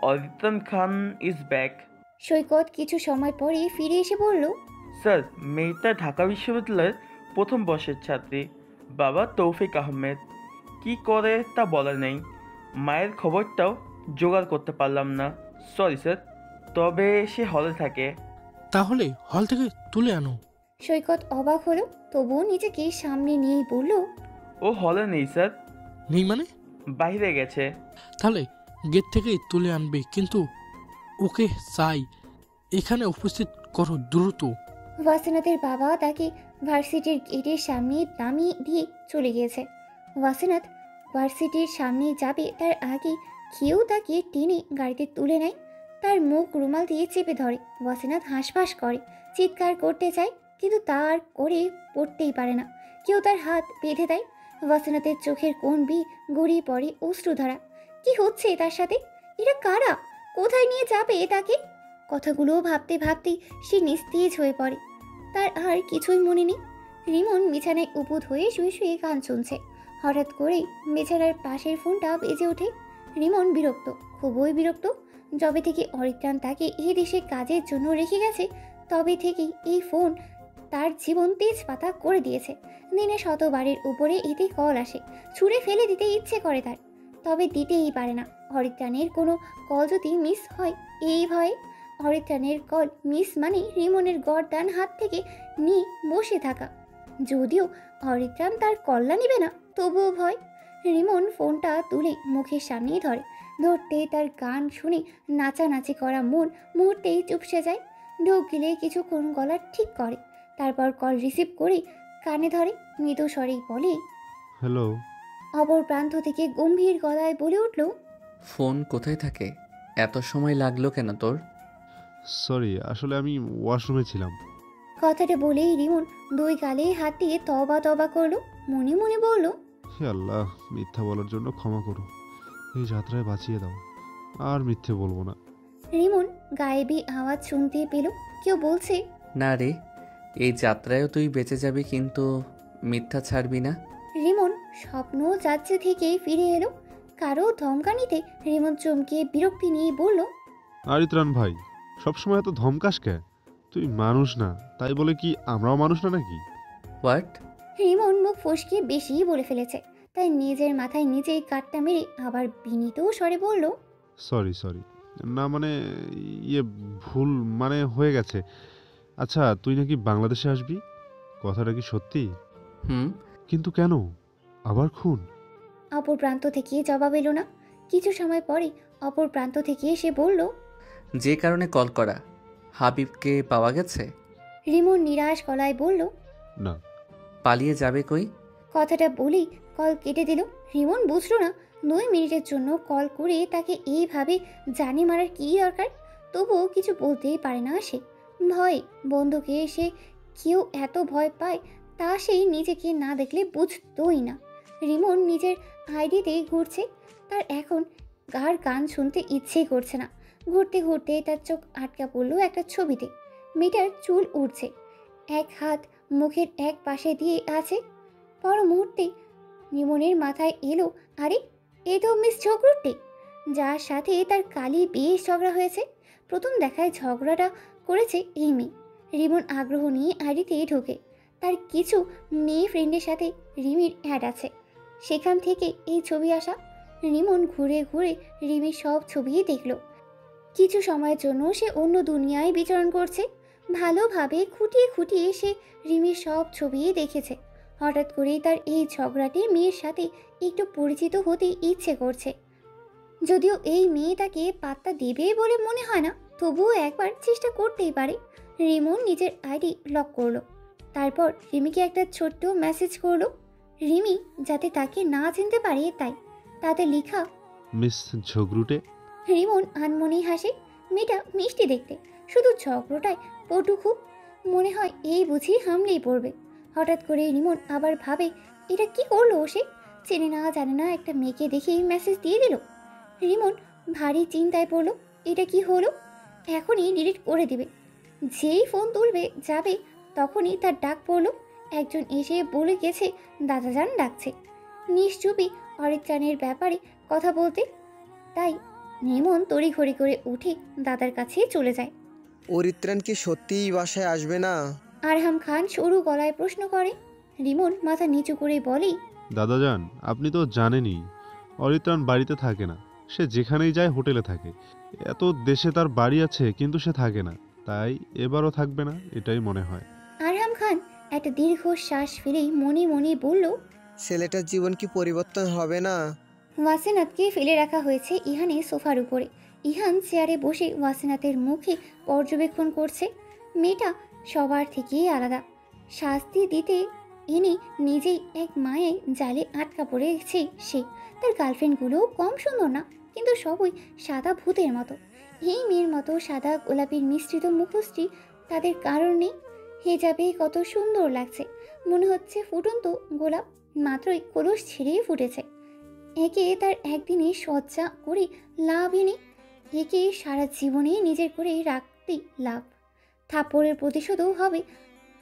অদিতন খান ইজ ব্যাক। সৈকত কিছু সময় পরে ফিরে এসে বলল, স্যার, মেয়েটা ঢাকা বিশ্ববিদ্যালয়ের প্রথম বর্ষের ছাত্রী। বাবা তৌফিক আহমেদ। কি করে তা বলার নেই। মায়ের খবরটাও জোগাড় করতে পারলাম না, সরি স্যার। তবে সে হলে থাকে। তাহলে হল থেকে তুলে আনো। সৈকত অবাক হলো, তবুও নিজেকে সামনে নিয়েই বলল, ও হলে নেই স্যার, নেই মানে? বাইরে গেছে। তাহলে গেট থেকেই তুলে আনবে, কিন্তু ওকে চাই এখানে উপস্থিত করো দ্রুত। ওয়াসিনাতের বাবা তাকে ভার্সিটির গেটের সামনে নামিয়ে দিয়ে চলে গিয়েছে। ওয়াসিনাত ভার্সিটির সামনে যাবে তার আগে কেউ তাকে টেনে গাড়িতে তুলে নেয়, তার মুখ রুমাল দিয়ে চেপে ধরে। ওয়াসিনাত হাঁসফাঁস করে, চিৎকার করতে চায়, কিন্তু তার করে পড়তেই পারে না। কেউ তার হাত বেঁধে দেয়। ওয়াসিনাতের চোখের কোণ বি গড়িয়ে পড়ে অশ্রুধারা। কি হচ্ছে তার সাথে? এরা কারা? কোথায় নিয়ে যাবে তাকে? কথাগুলো ভাবতে ভাবতেই সে নিস্তেজ হয়ে পড়ে। তার আর কিছুই মনে নেই। রিমন বিছানায় উপুদ হয়ে শুয়ে শুয়ে গান শুনছে। হঠাৎ করেই বিছানার পাশের ফোনটা বেজে ওঠে। রিমন বিরক্ত, খুবই বিরক্ত। যবে থেকে অরিত্রাণ তাকে এই দেশে কাজের জন্য রেখে গেছে, তবে থেকেই এই ফোন তার জীবন তেজপাতা করে দিয়েছে। দিনে শতবারের উপরে এতে কল আসে, ছুঁড়ে ফেলে দিতে ইচ্ছে করে তার, তবে দিতেই পারে না। অরিত্রাণের কোনো কল যদি মিস হয়, এই ভয়ে। অরিত্রাণের কল মিস মানে রিমনের গর্দান হাত থেকে নিয়ে বসে থাকা। যদিও অরিত্রাণ তার কল্লা নিবে না, তবুও ভয়। রিমন ফোনটা তুলে মুখের সামনেই ধরে। ধরতে তার গান শুনে নাচানাচি করা মন মুহূর্তেই চুপসে যায়। ঢোক গিলে কিছুক্ষণ গলা ঠিক করে, তারপর কল রিসিভ করে কানে ধরে, মৃদু স্বরেই বলে, হ্যালো। অপর প্রান্ত থেকে গম্ভীর গলায় বলে উঠল, ফোন কোথায় থাকে? এত সময় লাগলো কেন তোর? সরি, আসলে আমি ওয়াশরুমে ছিলাম। কথাটা বলেই রিমন দুই গালে হাত দিয়ে তবা তবা করলো, মনে মনে বলল, হে আল্লাহ, মিথ্যা বলার জন্য ক্ষমা করো, এই যাত্রায় বাঁচিয়ে দাও, আর মিথ্যে বলবো না। রিমন গায়েবী আওয়াজ শুনতে পেল, কেউ বলছে, না রে, এই যাত্রায়ও তুই বেঁচে যাবি, কিন্তু মিথ্যা ছাড়বি না। রিমন স্বপ্ন যাচ্ছে থেকেই ফিরে এলো। কারো ধমকানিতে রিমন চমকে বিরক্তি নিয়ে বলল, আরিত্রাণ ভাই, সবসময় এত ধমকাস কে? তুই মানুষ না, তাই বলে কি আমরাও মানুষ না নাকি? হোয়াট? রিমন মুখ ফসকে বেশি বলে ফেলেছে, তাই নিজের মাথায় নিজেই কাটটা মেরে আবার বিনীত স্বরে বলল, সরি সরি, না মানে ইয়ে ভুল মানে হয়ে গেছে। আচ্ছা, তুই নাকি বাংলাদেশে আসবি, কথাটা কি সত্যি? হুম, কিন্তু কেন? আবার খুন? অপর প্রান্ত থেকে জবাব এলো না। কিছু সময় পরে অপর প্রান্ত থেকে এসে বলল, যে কারণে কল করা, হাবিবকে পাওয়া গেছে? রিমন নিরাশ গলায় বলল, না। পালিয়ে যাবে কই? কথাটা বলেই কল কেটে দিল। রিমন বুঝলো না 2 মিনিটের জন্য কল করে তাকে এইভাবে জানে মারার কী দরকার। তবুও কিছু বলতেই পারে না সে। ভয়ে বন্ধুকে সে কেউ এত ভয় পায় তা সেই নিজেকে না দেখলে বুঝতোই না। রিমন নিজের আইডিতে ঘুরছে। তার এখন গান শুনতে ইচ্ছেই করছে না। ঘুরতে ঘুরতে তার চোখ আটকা পড়ল একটা ছবিতে। মেয়েটার চুল উড়ছে, এক হাত মুখের এক পাশে দিয়ে আছে। পর মুহূর্তে রিমনের মাথায় এলো, আরে এ তো মিস ঝগড়ুটে, যার সাথে তার কালই বেশ ঝগড়া হয়েছে। প্রথম দেখায় ঝগড়াটা করেছে এই মেয়ে। রিমন আগ্রহ নিয়ে আইডিতে ঢোকে। তার কিছু মেয়ে ফ্রেন্ডের সাথে রিমির অ্যাড আছে, সেখান থেকে এই ছবি আসা। রিমন ঘুরে ঘুরে রিমির সব ছবিই দেখল। কিছু সময়ের জন্য সে অন্য দুনিয়ায় বিচরণ করছে। ভালোভাবে খুঁটিয়ে খুঁটিয়ে সে রিমির সব ছবিই দেখেছে। হঠাৎ করেই তার এই ঝগড়াটে মেয়ের সাথে একটু পরিচিত হতে ইচ্ছে করছে। যদিও এই মেয়ে তাকে পাত্তা দেবে বলে মনে হয় না, তবুও একবার চেষ্টা করতেই পারে। রিমন নিজের আইডি লক করলো। তারপর রিমিকে একটা ছোট্ট মেসেজ করলো, রিমি যাতে তাকে না চিনতে পারে তাই। তাতে লেখা, মিস ঝগড়ুটে। রিমন আনমনেই হাসে। মেয়েটা মিষ্টি দেখতে, শুধু ঝগড়াটায় পটু খুব। মনে হয় এই বুঝি হামলেই পড়বে। হঠাৎ করে রিমন আবার ভাবে, এটা কি করলো সে? চেনে না জানে না একটা মেয়েকে দেখেই মেসেজ দিয়ে দিল। রিমন ভারী চিন্তায় পড়লো, এটা কি হলো? এখনই ডিলিট করে দিবে। যেই ফোন তুলবে যাবে তখনই তার ডাক পড়লো। একজন এসে বলে গেছে দাদাজান ডাকছে। নিশ্চুপি অরিত্রাণের ব্যাপারে কথা বলতে। তাই রিমন তড়িঘড়ি করে উঠে দাদার কাছে চলে যায়। অরিত্রাণ কি সত্যিই বাসায় আসবে না? আরহাম খান সরু গলায় প্রশ্ন করে। রিমন মাথা নিচু করে বলে, দাদাজান, আপনি তো জানেনই অরিত্রাণ বাড়িতে থাকে না। সে যেখানেই যায় হোটেলে থাকে। এত দেশে তার বাড়ি আছে কিন্তু সে থাকে না, তাই এবারও থাকবে না এটাই মনে হয়। আরহাম খান একটা দীর্ঘ শ্বাস ফেলেই মনে মনে বলল, ছেলেটার জীবন কি পরিবর্তন হবে না? ওয়াসিনাথকে ফেলে রাখা হয়েছে ইহানের সোফার উপরে। ইহান চেয়ারে বসে ওয়াসিনাথের মুখে পর্যবেক্ষণ করছে। মেয়েটা সবার থেকেই আলাদা। শাস্তি দিতে এনে নিজেই এক মায়ের জালে আটকা পড়েছে সে। তার গার্লফ্রেন্ডগুলোও কম সুন্দর না, কিন্তু সবই সাদা ভূতের মতো। এই মেয়ের মতো সাদা গোলাপির মিশ্রিত মুখশ্রী তাদের কারণ নেই। হেজাবে কত সুন্দর লাগছে, মনে হচ্ছে ফুটন্ত গোলাপ মাত্রই কলস ছিঁড়েই ফুটেছে। একে তার একদিনে সজ্জা করে লাভই নেই, একে সারা জীবনে নিজের করে রাখতেই লাভ। থাপ্পড়ের প্রতিশোধও হবে,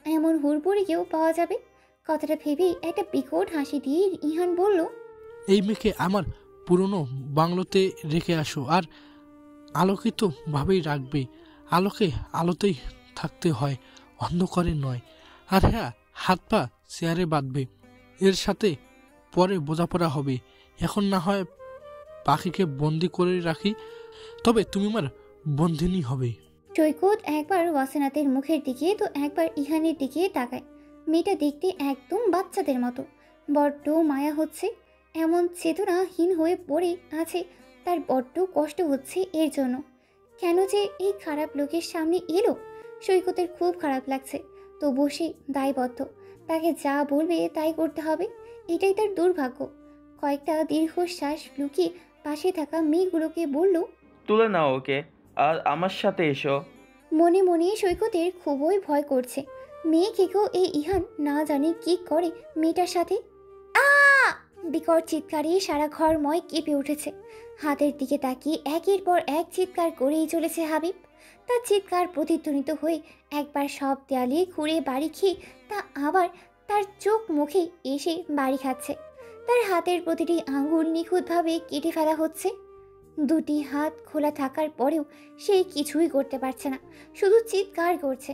এমন হুড়বড়িকেও পাওয়া যাবে। কথাটা ভেবেই একটা বিকট হাসি দিয়ে ইহান বলল, এই মেয়েকে আমার পুরনো বাংলোতে রেখে আসো, আর আলোকিতভাবেই রাখবে। আলোকে আলোতেই থাকতে হয়, অন্ধকারে নয়। আর হ্যাঁ, হাত পা চেয়ারে বাঁধবে, এর সাথে পরে বোঝাপড়া হবে। এখন না হয় পাখিকে বন্দি করে রাখি, তবে তুমি আমার বন্দিনী হবে। সৈকত একবার ওয়াসিনাথের মুখের দিকে তো একবার ইহানের দিকে তাকায়। মেয়েটা দেখতে একদম বাচ্চাদের মতো, বড্ড মায়া হচ্ছে। এমন চেতনাহীন হয়ে পড়ে আছে, তার বড্ড কষ্ট হচ্ছে এর জন্য। কেন যে এই খারাপ লোকের সামনে এলো? সৈকতের খুব খারাপ লাগছে, তবু সে দায়বদ্ধ। তাকে যা বলবে তাই করতে হবে, এটাই তার দুর্ভাগ্য। কয়েকটা দীর্ঘশ্বাস লুকিয়ে পাশে থাকা মেয়েগুলোকে বলল, তুলে নাও ওকে, আর আমার সাথে এসো। মনে মনে সৈকতের খুবই ভয় করছে। মেয়ে কেকেও এই ইহান না জানে কি করে মেয়েটার সাথে। বিকট চিৎকারে সারা ঘরময় কেঁপে উঠেছে। হাতের দিকে তাকিয়ে একের পর এক চিৎকার করেই চলেছে হাবিব। তার চিৎকার প্রতিধ্বনিত হয়ে একবার সব দেয়ালে ঘুরে বাড়ি খেয়ে তা আবার তার চোখ মুখে এসে বাড়ি খাচ্ছে। তার হাতের প্রতিটি আঙ্গুল নিখুঁতভাবে কেটে ফেলা হচ্ছে। দুটি হাত খোলা থাকার পরেও সে কিছুই করতে পারছে না, শুধু চিৎকার করছে।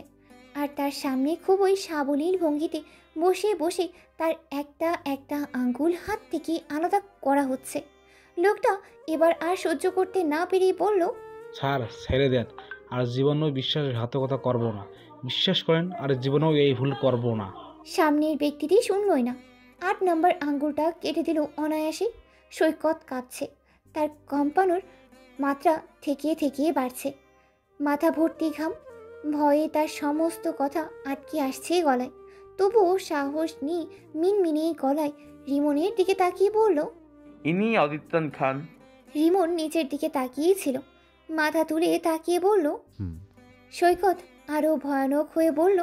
আর তার সামনে খুবই সাবলীল ভঙ্গিতে বসে বসে তার একটা একটা আঙ্গুল হাত থেকে আলাদা করা হচ্ছে। লোকটা এবার আর সহ্য করতে না পেরেই বলল, স্যার ছেড়ে দেন, আর জীবনেও বিশ্বাসঘাতকতা করব না। বিশ্বাস করেন, আর জীবনেও এই ভুল করব না। সামনের ব্যক্তিটি শুনলই না। 8 নম্বর আঙ্গুলটা কেটে দিল অনায়াসে। সৈকত কাঁপছে, তার কম্পানোর মাত্রা ঠেকিয়ে ঠেকিয়ে বাড়ছে, মাথা ভর্তি ঘাম, ভয়ে তার সমস্ত কথা আটকে আসছে গলায়। তবুও সাহস নিয়ে মিনমিনে গলায় রিমনের দিকে তাকিয়ে বলল, ইনি অরিত্রান খান। রিমন নিচের দিকে তাকিয়েছিল, মাথা তুলে তাকিয়ে বলল। হুম। সৈকত আরও ভয়ানক হয়ে বলল,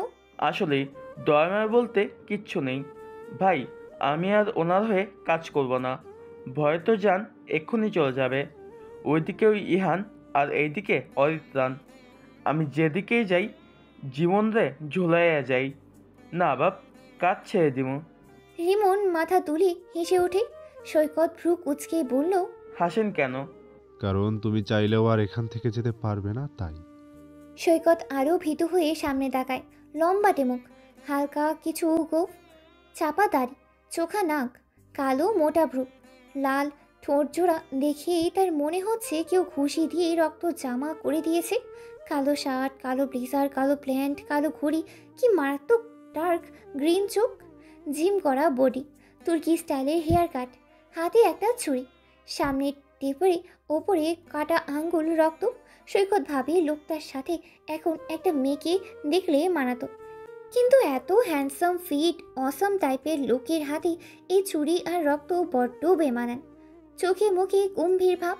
আসলে দয়াময় বলতে কিচ্ছু নেই ভাই, আমি আর ওনার হয়ে কাজ করব না। ভয় তো যান এক্ষুনি চলে যাবে। ওইদিকে ওই ইহান আর এইদিকে অরিত্রান। আমি যেদিকেই যাই জীবন রে ঝুলাইয়া যাই। না বাপ, কাজ ছেড়ে দিব। রিমন মাথা তুলে হেসে ওঠে। সৈকত ভ্রু কুঁচকে বলল, হাসেন কেন? কারণ তুমি চাইলেও আর এখান থেকে যেতে পারবে না, তাই। সৈকত আরও ভীতু হয়ে সামনে তাকায়। লম্বাটে মুখ, হালকা কিছু গোঁফ, চাপা দাড়ি, চোখা নাক, কালো মোটা ভ্রু, লাল ঠোঁট জোড়া দেখেই তার মনে হচ্ছে কেউ ঘুষি দিয়ে রক্ত জামা করে দিয়েছে। কালো শার্ট, কালো ব্লেজার, কালো প্যান্ট, কালো ঘড়ি, কি মারাত্মক ডার্ক গ্রিন চোখ, জিম করা বডি, তুর্কি স্টাইলের হেয়ার কাট, হাতে একটা ছুরি, সামনের টেপরে ওপরে কাটা আঙ্গুল রক্ত। সৈকত ভাবে লোকটার সাথে এখন একটা মেয়েকে দেখলে মানাতো, কিন্তু এত হ্যান্ডসাম ফিট অসম টাইপের লোকের হাতে এই চুরি আর রক্ত বড্ড বেমানান। চোখে মুখে গম্ভীর ভাব,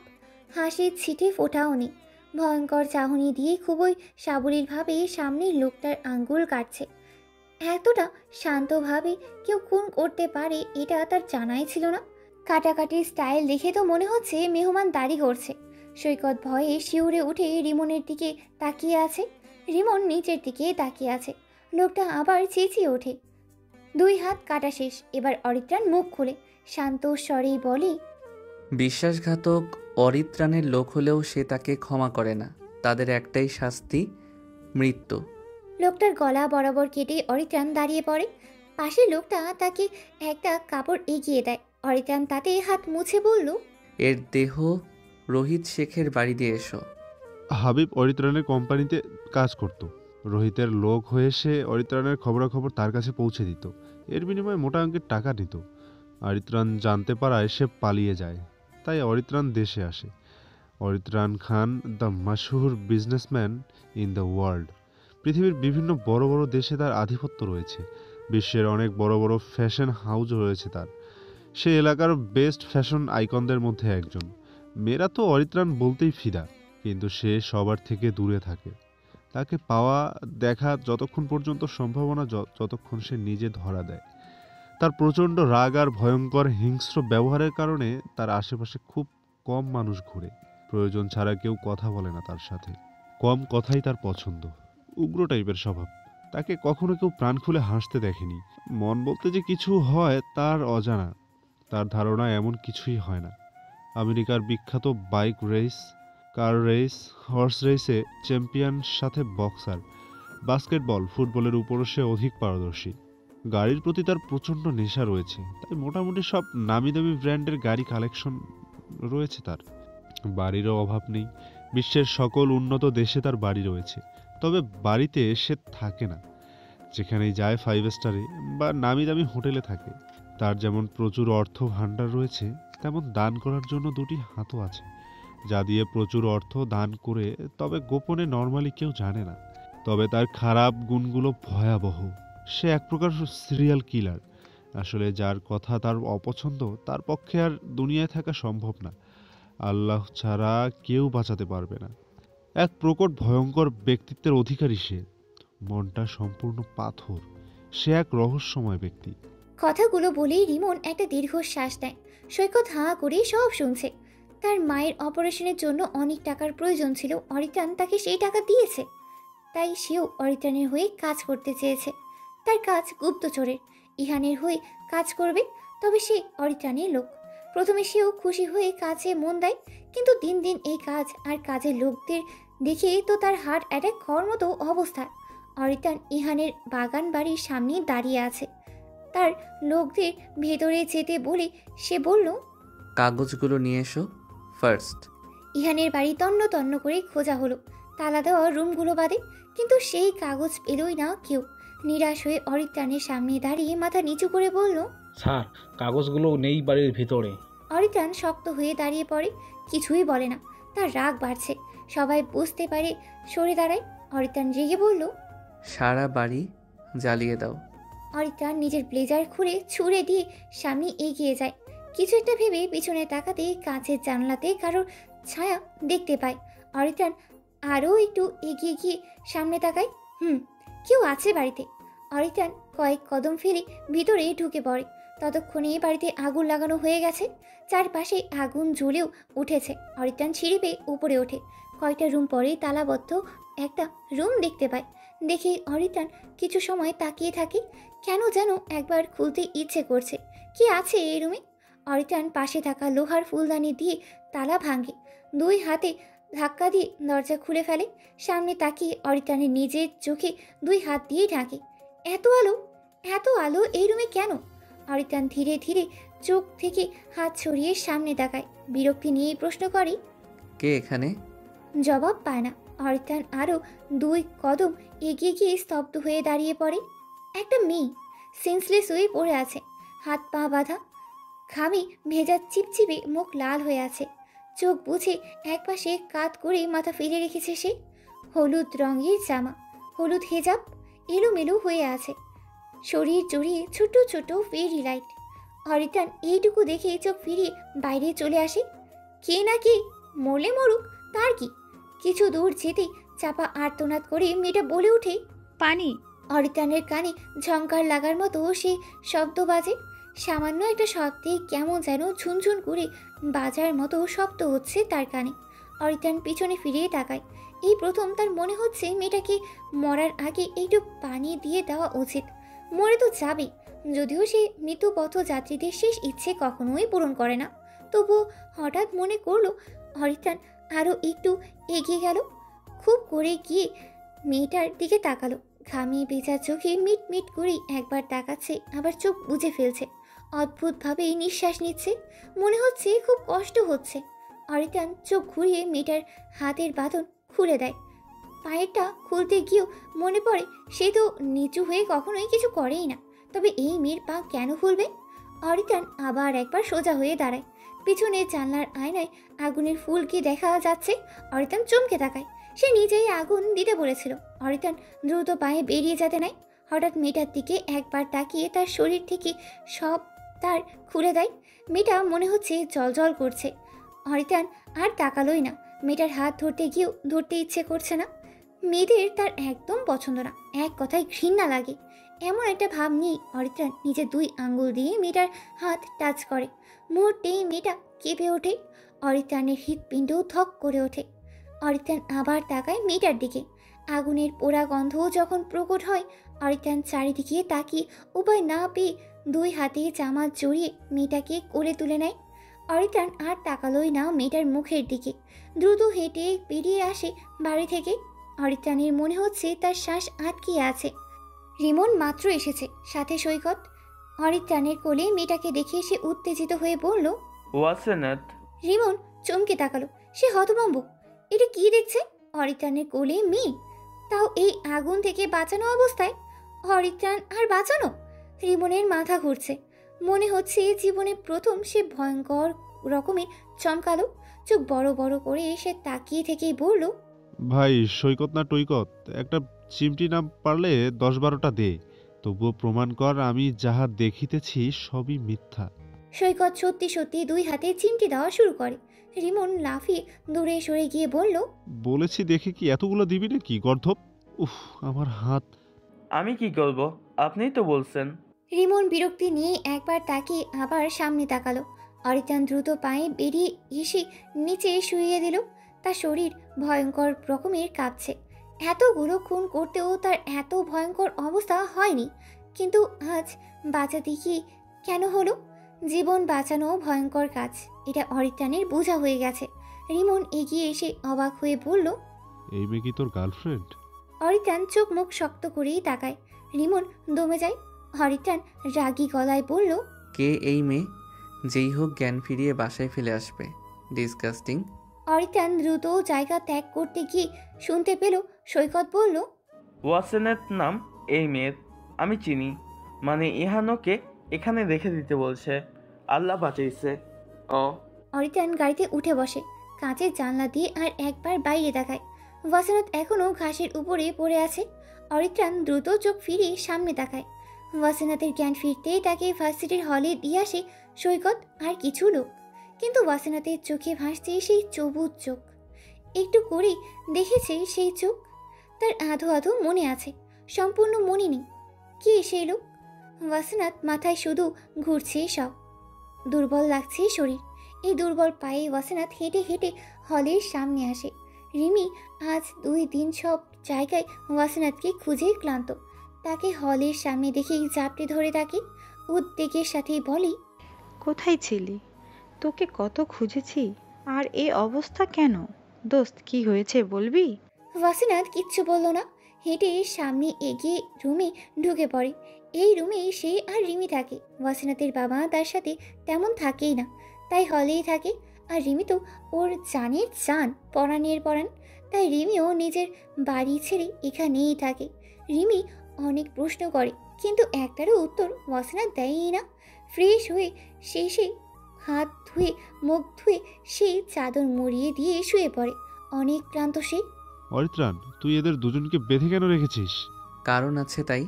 হাসির ছিটে ফোটাও নেই। ভয়ঙ্কর চাহনি দিয়ে খুবই সাবলীলভাবে সামনের লোকটার আঙ্গুল কাটছে। এতটা শান্তভাবে কেউ খুন করতে পারে এটা তার জানাই ছিল না। কাটাকাটির স্টাইল দেখে তো মনে হচ্ছে মেহমান দাড়ি করছে। সৈকত ভয়ে শিউরে উঠে রিমনের দিকে তাকিয়ে আছে। রিমন নিচের দিকে তাকিয়ে আছে। লোকটা আবার চেঁচিয়ে ওঠে। 2 হাত কাটা শেষ। এবার অরিত্রান মুখ খুলে শান্ত স্বরেই বলে, বিশ্বাসঘাতক অরিত্রানের লোক হলেও সে তাকে ক্ষমা করে না। তাদের একটাই শাস্তি, মৃত্যু। লোকটার গলা বরাবর কেটে অরিত্রান দাঁড়িয়ে পড়ে। পাশের লোকটা তাকে একটা কাপড় এগিয়ে দেয়। অরিত্রান তাতে হাত মুছে বলল, এর দেহ রোহিত শেখের বাড়ি দিয়ে এসো। হাবিব অরিত্রানের কোম্পানিতে কাজ করত। রোহিতের লোক হয়ে সে অরিত্রানের খবরাখবর তার কাছে পৌঁছে দিত। এর বিনিময়ে মোটা অঙ্কের টাকা নিত। অরিত্রান জানতে পারায় সে পালিয়ে যায়, তাই অরিত্রান দেশে আসে। অরিত্রান খান দ্য মাশহুর বিজনেসম্যান ইন দ্য ওয়ার্ল্ড। পৃথিবীর বিভিন্ন বড় বড় দেশে তার আধিপত্য রয়েছে। বিশ্বের অনেক বড় বড় ফ্যাশন হাউস রয়েছে তার। সে এলাকার বেস্ট ফ্যাশন আইকনদের মধ্যে একজন। মেয়েরা তো অরিত্রান বলতেই ফিদা, কিন্তু সে সবার থেকে দূরে থাকে। তাকে পাওয়া দেখা যতক্ষণ পর্যন্ত সম্ভাবনা, যতক্ষণ সে নিজে ধরা দেয়। তার প্রচণ্ড রাগ আর ভয়ঙ্কর হিংস্র ব্যবহারের কারণে তার আশেপাশে খুব কম মানুষ ঘুরে। প্রয়োজন ছাড়া কেউ কথা বলে না তার সাথে। কম কথাই তার পছন্দ। উগ্র টাইপের স্বভাব। তাকে কখনো কেউ প্রাণ খুলে হাসতে দেখেনি। মন বলতে যে কিছু হয় তার অজানা। তার ধারণা এমন কিছুই হয় না। আমেরিকার বিখ্যাত bike race, car race, horse রেসে চ্যাম্পিয়ন, সাথে বক্সার, বাস্কেটবল, ফুটবলের উপরও সে অধিক পারদর্শী। গাড়ির প্রতি তার প্রচণ্ড নেশা রয়েছে, তাই মোটামুটি সব নামি দামি ব্র্যান্ডের গাড়ি কালেকশন রয়েছে তার। বাড়িরও অভাব নেই। বিশ্বের সকল উন্নত দেশে তার বাড়ি রয়েছে। তবে বাড়িতে সে থাকে না। যেখানেই যায় 5 স্টারে বা নামি দামি হোটেলে থাকে। তার যেমন প্রচুর অর্থ ভাণ্ডার রয়েছে, তেমন দান করার জন্য 2টি হাতও আছে, যা দিয়ে প্রচুর অর্থ দান করে, তবে গোপনে নর্মালি কেউ জানে না। তবে তার খারাপ গুণগুলো ভয়াবহ। সে এক প্রকার সিরিয়াল কিলার। আসলে যার কথা তার অপছন্দ, তার পক্ষে আর দুনিয়ায় থাকা সম্ভব না। আল্লাহ ছাড়া কেউ বাঁচাতে পারবে না। এক প্রকট ভয়ঙ্কর ব্যক্তিত্বের অধিকারী সে। মনটা সম্পূর্ণ পাথর। সে এক রহস্যময় ব্যক্তি। কথাগুলো বলেই রিমন একটা দীর্ঘশ্বাস নেয়। সৈকত হাঁ করে সব শুনছে। তার মায়ের অপারেশনের জন্য অনেক টাকার প্রয়োজন ছিল। অরিত্রান তাকে সেই টাকা দিয়েছে, তাই সেও অরিত্রানের হয়ে কাজ করতে চেয়েছে। তার কাজ গুপ্তচরের। ইহানের হয়ে কাজ করবে, তবে সে অরিত্রানের লোক। প্রথমে সেও খুশি হয়ে কাজে মন দেয়, কিন্তু দিন দিন এই কাজ আর কাজের লোকদের দেখে তো তার হার্ট অ্যাটাক হওয়ার মতো অবস্থা। অরিত্রান ইহানের বাগান বাড়ির সামনে দাঁড়িয়ে আছে। তার লোকদের ভেতরে যেতে বলে সে বলল, কাগজগুলো নিয়ে এসো ফার্স্ট। ইহানের বাড়ি তন্ন তন্ন করে খোঁজা হলো, তালা দেওয়া রুমগুলো বাদে, কিন্তু সেই কাগজ পেলই না কেউ। নিরাশ হয়ে অরিত্রাণের সামনে দাঁড়িয়ে মাথা নিচু করে বলল, স্যার, কাগজগুলো নেই বাড়ির ভিতরে। অরিত্রাণ শক্ত হয়ে দাঁড়িয়ে পড়ে, কিছুই বলে না। তার রাগ বাড়ছে, সবাই বুঝতে পারে, সরে দাঁড়ায়। অরিত্রাণ রেগে বলল, সারা বাড়ি জ্বালিয়ে দাও। অরিত্রাণ নিজের ব্লেজার খুলে ছুঁড়ে দিয়ে সামনে এগিয়ে যায়। কিছু একটা ভেবে পিছনে তাকাতে কাঁচের জানলাতে কারোর ছায়া দেখতে পায়। অরিত্রাণ আরও একটু এগিয়ে গিয়ে সামনে তাকায়। কেউ আছে বাড়িতে। অরিত্রাণ কয়েক কদম ফেলে ভিতরে ঢুকে পড়ে। ততক্ষণে বাড়িতে আগুন লাগানো হয়ে গেছে, চারপাশে আগুন জ্বলেও উঠেছে। অরিত্রাণ সিঁড়ি পেয়ে উপরে ওঠে। কয়েকটা রুম পরে তালাবদ্ধ একটা রুম দেখতে পায়। দেখে অরিত্রাণ কিছু সময় তাকিয়ে থাকে, কেন যেন একবার খুলতে ইচ্ছে করছে। কি আছে এই রুমে? অরিত্রাণ পাশে থাকা লোহার ফুলদানি দিয়ে তালা ভাঙে, দুই হাতে ধাক্কা দিয়ে দরজা খুলে ফেলে। সামনে তাকিয়ে অরিত্রাণের নিজের চোখে দুই হাত দিয়ে ঢাকে। এত আলো এই রুমে কেন? অরিত্রাণ ধীরে ধীরে চোখ থেকে হাত সরিয়ে সামনে তাকায়, বিরক্তি নিয়ে প্রশ্ন করে, কে এখানে? জবাব পায় না। অরিত্রাণ আরও দুই কদম এগিয়ে গিয়ে স্তব্ধ হয়ে দাঁড়িয়ে পড়ে। একটা মেয়ে সেন্সলেস হয়ে পড়ে আছে, হাত পা বাঁধা, ঘামে ভেজা, চিপচিপে, মুখ লাল হয়ে আছে। চোখ বুঝে একপাশে কাত করে মাথা ফেলে রেখেছে সে। হলুদ রঙের জামা, হলুদ হেজাব এলোমেলো হয়ে আছে, শরীর জড়িয়ে ছোট ছোট ফেরি লাইট। অরিত্রাণ এইটুকু দেখে চোখ ফিরিয়ে বাইরে চলে আসে। কে না কে, মরলে মরুক, তার কি? কিছু দূর যেতে চাপা আর্তনাদ করে মেয়েটা বলে ওঠে, পানি। অরিত্রাণের কানে ঝংকার লাগার মতো সে শব্দ বাজে। সামান্য একটা শব্দে কেমন যেন ঝুনঝুন করে বাজার মতো শব্দ হচ্ছে তার কানে। অরিত্রাণ পিছনে ফিরিয়ে তাকায়। এই প্রথম তার মনে হচ্ছে মেয়েটাকে মরার আগে একটু পানি দিয়ে দেওয়া উচিত। মরে তো যাবে, যদিও সে মৃত্যুপথ যাত্রীদের শেষ ইচ্ছে কখনোই পূরণ করে না। তবুও হঠাৎ মনে করলো। অরিত্রাণ আরও একটু এগিয়ে গেল, খুব করে গিয়ে মেয়েটার দিকে তাকালো। ঘামিয়ে ভেজা চোখে মিট মিট করে একবার তাকাচ্ছে, আবার চোখ বুজে ফেলছে। অদ্ভুতভাবে নিঃশ্বাস নিচ্ছে, মনে হচ্ছে খুব কষ্ট হচ্ছে। অরিত্রাণ চোখ ঘুরিয়ে মেয়েটার হাতের বাঁধন খুলে দেয়। পায়েরটা খুলতে গিয়েও মনে পড়ে সে তো নিচু হয়ে কখনোই কিছু করেই না, তবে এই মেয়ের পা কেন খুলবে? অরিত্রাণ আবার একবার সোজা হয়ে দাঁড়ায়। পিছনে জানলার আয়নায় আগুনের ফুলকে দেখা যাচ্ছে। অরিত্রাণ চমকে তাকায়, সে নিজেই আগুন দিতে বলেছিল। অরিত্রাণ দ্রুত পায়ে বেরিয়ে যেতে নাই। হঠাৎ মেয়েটার দিকে একবার তাকিয়ে তার শরীর থেকে সব তার খুলে দেয়। মেয়েটা মনে হচ্ছে জল করছে। অরিত্রাণ আর তাকালোই না। মেয়েটার হাত ধরতে গিয়েও ধরতে ইচ্ছে করছে না। মেয়েদের তার একদম পছন্দ না, এক কথায় ঘৃণা লাগে। এমন একটা ভাব নিয়ে অরিত্রাণ নিজের দুই আঙ্গুল দিয়ে মেয়েটার হাত টাচ করে। মুহূর্তেই মেয়েটা কেঁপে ওঠে। অরিত্রাণের হৃৎপিণ্ডও ধক করে ওঠে। অরিত্রাণ আবার তাকায় মেয়েটার দিকে। আগুনের পোড়া গন্ধ যখন প্রকট হয়, অরিত্রাণ চারিদিকে তাকিয়ে উপায় না পেয়ে দুই হাতে জামা জড়িয়ে মেয়েটাকে কোলে তুলে নেয়। অরিত্রাণ আর তাকালোই না মেয়েটার মুখের দিকে। দ্রুত হেঁটে বেরিয়ে আসে বাড়ি থেকে। অরিত্রাণের মনে হচ্ছে তার শ্বাস আটকে আছে। রিমন মাত্র এসেছে, সাথে সৈকত। অরিত্রাণের কোলে মেয়েটাকে দেখে সে উত্তেজিত হয়ে বলল, ওয়াসেনাথ। রিমন চমকে তাকালো, সে হতভম্ব। এটা কি দেখছে? অরিত্রাণের কোলে মেয়ে, তাও এই আগুন থেকে বাঁচানো অবস্থায়। অরিত্রাণ আর বাঁচানো? রিমনের মাথা ঘুরছে। মনে হচ্ছে জীবনে প্রথম সে ভয়ঙ্কর রকমের চমকালো। চোখ বড় বড় করে সে তাকিয়ে থেকেই বলল, ভাই সৈকত না টৈকত, একটা চিমটি না পারলে 10-12টা দে, তবুও প্রমাণ কর আমি যাহা দেখিতেছি সবই মিথ্যা। সৈকত সত্যি সত্যি দুই হাতে চিমটি দেওয়া শুরু করে। রিমন লাফিয়ে দূরে সরে গিয়ে বলল, বলেছি দেখে কি এতগুলো দিবি নাকি গর্ধপ? উফ, আমার হাত। আমি কি করব? আপনিই তো বলছেন। রিমন বিরক্তি নিয়ে একবার তাকিয়ে আবার সামনে তাকালো। অরিত্রাণ দ্রুত পায়ে বেরিয়ে এসে নিচে শুইয়ে দিল। তার শরীর ভয়ঙ্কর রকমের কাঁপছে। এতগুলো খুন করতেও তার এত ভয়ঙ্কর অবস্থা হয়নি, কিন্তু আজ বাঁচাতে গিয়ে কেন হলো? জীবন বাঁচানো ভয়ঙ্কর কাজ, এটা অরিত্রাণের বোঝা হয়ে গেছে। রিমন এগিয়ে এসে অবাক হয়ে বলল, এই মেয়ে কি তোর গার্লফ্রেন্ড? অরিত্রাণ চোখ মুখ শক্ত করেই তাকায়। রিমন দমে যায়। অরিত্রাণ রাগী গলায় বলল, কে এই মেয়ে? যেই হোক জ্ঞান ফিরিয়ে বাসায় ফেলে আসবে। ডিসগাস্টিং। অরিত্রাণ দ্রুত জায়গা ত্যাগ করতে গিয়ে শুনতে পেল সৈকত বলল, ওয়াসেনাথ নাম এই মেয়ের। আমি চিনি, মানে ইহানোকে এখানে রেখে দিতে বলছে। আল্লাহ বাঁচাইছে। ও অরিত্রাণ গাড়িতে উঠে বসে, কাঁচের জানলা দিয়ে আর একবার বাইরে তাকায়। ওয়াসিনাত এখনও ঘাসের উপরে পড়ে আছে। অরিত্রাণ দ্রুত চোখ ফিরিয়ে সামনে তাকায়। ওয়াসিনাতের জ্ঞান ফিরতেই তাকে ভার্সিটির হলে দিয়ে আসে সৈকত আর কিছু লোক। কিন্তু ওয়াসিনাতের চোখে ভাসছে সেই সবুজ চোখ। একটু করেই দেখেছে সেই চোখ। তার আধো আধো মনে আছে, সম্পূর্ণ মনে নেই। কে সেই লোক? ওয়াসিনাত মাথায় শুধু ঘুরছে সব। দুর্বল লাগছে শরীর। এই দুর্বল পায়ে ওয়াসিনাত হেঁটে হেঁটে হলের সামনে আসে। রিমি আজ 2 দিন সব জায়গায় ওয়াসিনাতকে খুঁজে ক্লান্ত। তাকে হলের সামনে দেখেই জাপটে ধরে তাকে উদ্বেগের সাথেই বলে, কোথায় ছিলি? তোকে কত খুঁজেছি, আর এই অবস্থা কেন? দোস্ত, কি হয়েছে বলবি? ওয়াসিনাত কিচ্ছু বলল না। হেঁটে সামনে এগিয়ে রুমে ঢুকে পড়ে। এই রুমে সে আর রিমি থাকে। ওয়াসিনাতের বাবা তার সাথে তেমন থাকেই না, তাই হলেই থাকে। আর রিমি তো ওর জানের জান, পরাণের পরাণ। তাই রিমিও নিজের বাড়ি ছেড়ে এখানেই থাকে। রিমি অনেক প্রশ্ন করে, কিন্তু একটারও উত্তর ওয়াসিনাত দেয়ই না। ফ্রেশ হয়ে শেষে হাত ধুয়ে মুখ ধুয়ে সে চাদর মুড়িয়ে দিয়ে শুয়ে পড়ে। অনেক ক্লান্ত সে। অরিত্রাণ, তুই এদের দুজনকে বেঁধে কেন রেখেছিস? কারণ আছে তাই।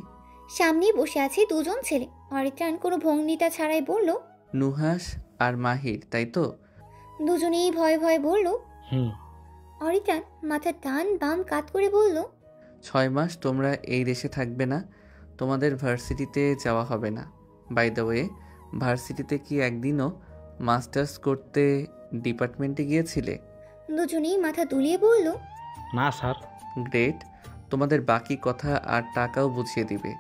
সামনে বসে আছে 2 জন ছেলে। অরিত্রাণ কোনো ভঙ্গিতা ছাড়াই বলল, নুহাস আর মাহির, তাই তো? দুজনেই ভয়ে ভয়ে বলল। হুম। অরিত্রাণ মাথা ডান বাম কাত করে বলল, 6 মাস তোমরা এই দেশে থাকবে না, তোমাদের ভার্সিটিতে যাওয়া হবে না। বাই দ্য ওয়ে, ভার্সিটিতে কি একদিনও মাস্টার্স করতে ডিপার্টমেন্টে গিয়েছিলে? দুজনেই মাথা দুলিয়ে বলল, না স্যার। গ্রেট, তোমাদের বাকি কথা আর টাকাও বুঝিয়ে দিবে।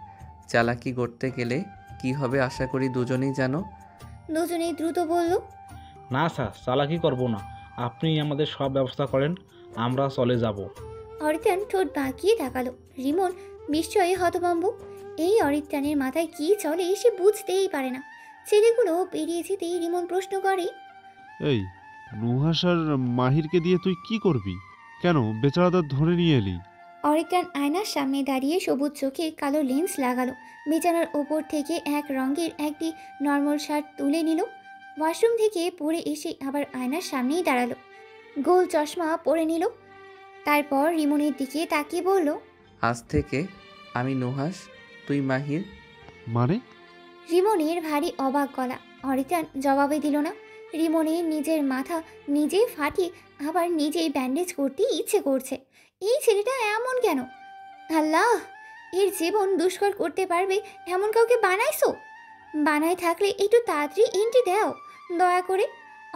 চালাকি করতে গেলে কি হবে আশা করি দুজনেই জানো। দুজনেই দ্রুত বলল, না স্যার, চালাকি করবো না। আপনি আমাদের সব ব্যবস্থা করেন, আমরা চলে যাব। অরিত্রাণ ঠোঁট বাঁকিয়ে তাকালো। রিমন বিস্ময়ে হতভম্ব। এই অরিত্রাণের মাথায় কি চলে সে বুঝতেই পারে না। ছেলেগুলো পেরিয়ে যেতেই রিমন প্রশ্ন করে, এই নুহাস আর মাহিরকে দিয়ে তুই কি করবি? কেন বেচারাদের ধরে নিয়ে এলি? অরিত্রাণ আয়নার সামনে দাঁড়িয়ে সবুজ চোখে কালো লেন্স লাগালো। বিছানার ওপর থেকে এক রঙের একটি নর্মাল শার্ট তুলে নিল। ওয়াশরুম থেকে পরে এসে আবার আয়নার সামনেই দাঁড়ালো। গোল চশমা পরে নিল। তারপর রিমনের দিকে তাকিয়ে বলল, আজ থেকে আমি নুহাস, তুই মাহির। মানে? রিমনের ভারী অবাক গলা। অরিত্রাণ জবাবে দিল না। রিমনের নিজের মাথা নিজে ফাটিয়ে আবার নিজেই ব্যান্ডেজ করতে ইচ্ছে করছে। এই ছেলেটা এমন কেন? আল্লাহ, এর জীবন দুষ্কর করতে পারবে এমন কাউকে বানাইছো? বানায় থাকলে একটু তাড়াতাড়ি এন্ট্রি দাও দয়া করে।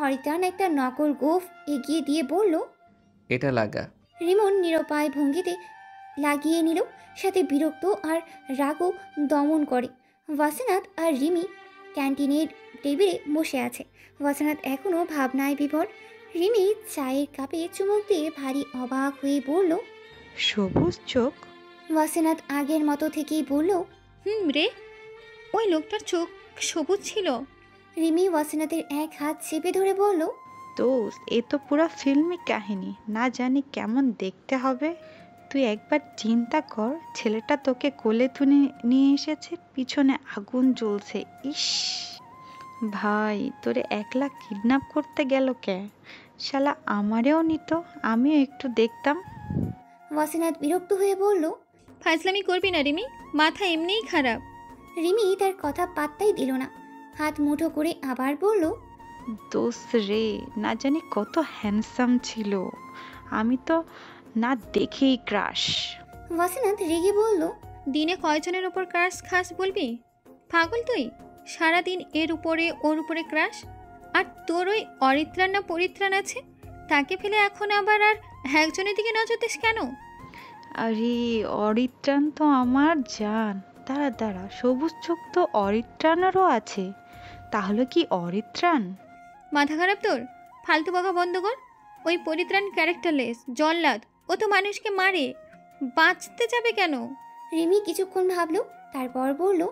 অরিত্রাণ একটা নকল গোফ এগিয়ে দিয়ে বলল, এটা লাগা। রিমন নিরুপায় ভঙ্গিতে লাগিয়ে নিল, সাথে বিরক্ত আর রাগও দমন করে। ওয়াসিনাত আর রিমি ক্যান্টিনের টেবিলে বসে আছে। ওয়াসিনাত এখনও ভাবনায় বিভোর। রিমি চায়ের কাপে চুমুক দিয়ে ভারী অবাক হয়ে বলল, সবুজ চোখ? ওয়াসিনাত আগের মতো থেকেই বলল, রে, ওই লোকটার চোখ সবুজ ছিল। রিমি ওয়াসিনাতের এক হাত চেপে ধরে বলল, দোস্ত, এ তো পুরো ফিল্মি কাহিনী, না জানি কেমন দেখতে হবে। তুই একবার চিন্তা কর, ছেলেটা তোকে কোলে তুলে নিয়ে এসেছে, পিছনে আগুন জ্বলছে। ইস ভাই, তোরে একলা কিডন্যাপ করতে গেল কে? শালা আমারেও নিত, আমিও একটু দেখতাম। ওয়াসিনাত বিরক্ত হয়ে বলল, ফাজলামি করবি না রিমি, মাথা এমনিই খারাপ। রিমি তার কথা পাত্তাই দিল না। হাত মুঠো করে আবার বলল, দোস্ত রে, না জানি কত হ্যান্ডসাম ছিল, আমি তো না দেখেই ক্রাশ। ওয়াসিনাত রেগে বলল, দিনে কয়জনের ওপর ক্রাশ খাস বলবি? পাগল তুই? সারাদিন এর উপরে ওর উপরে ক্রাশ। আর তোর ওই অরিত্রাণ না পরিত্রাণ আছে, তাকে ফেলে এখন আবার আর একজনের দিকে নজর দিস কেন? আরে অরিত্রাণ তো আমার জান। দাঁড়া দাঁড়া, সবুজ চোখ তো অরিত্রাণেরও আছে, তাহলে কি অরিত্রাণ? মাথা খারাপ তোর? ফালতু বকা বন্ধ কর। ওই পরিত্রাণ ক্যারেক্টারলেস, জল্লাদ। ও তো মানুষকে মারে, বাঁচতে যাবে কেন? রিমি কিছুক্ষণ ভাবলো, তারপর বলল,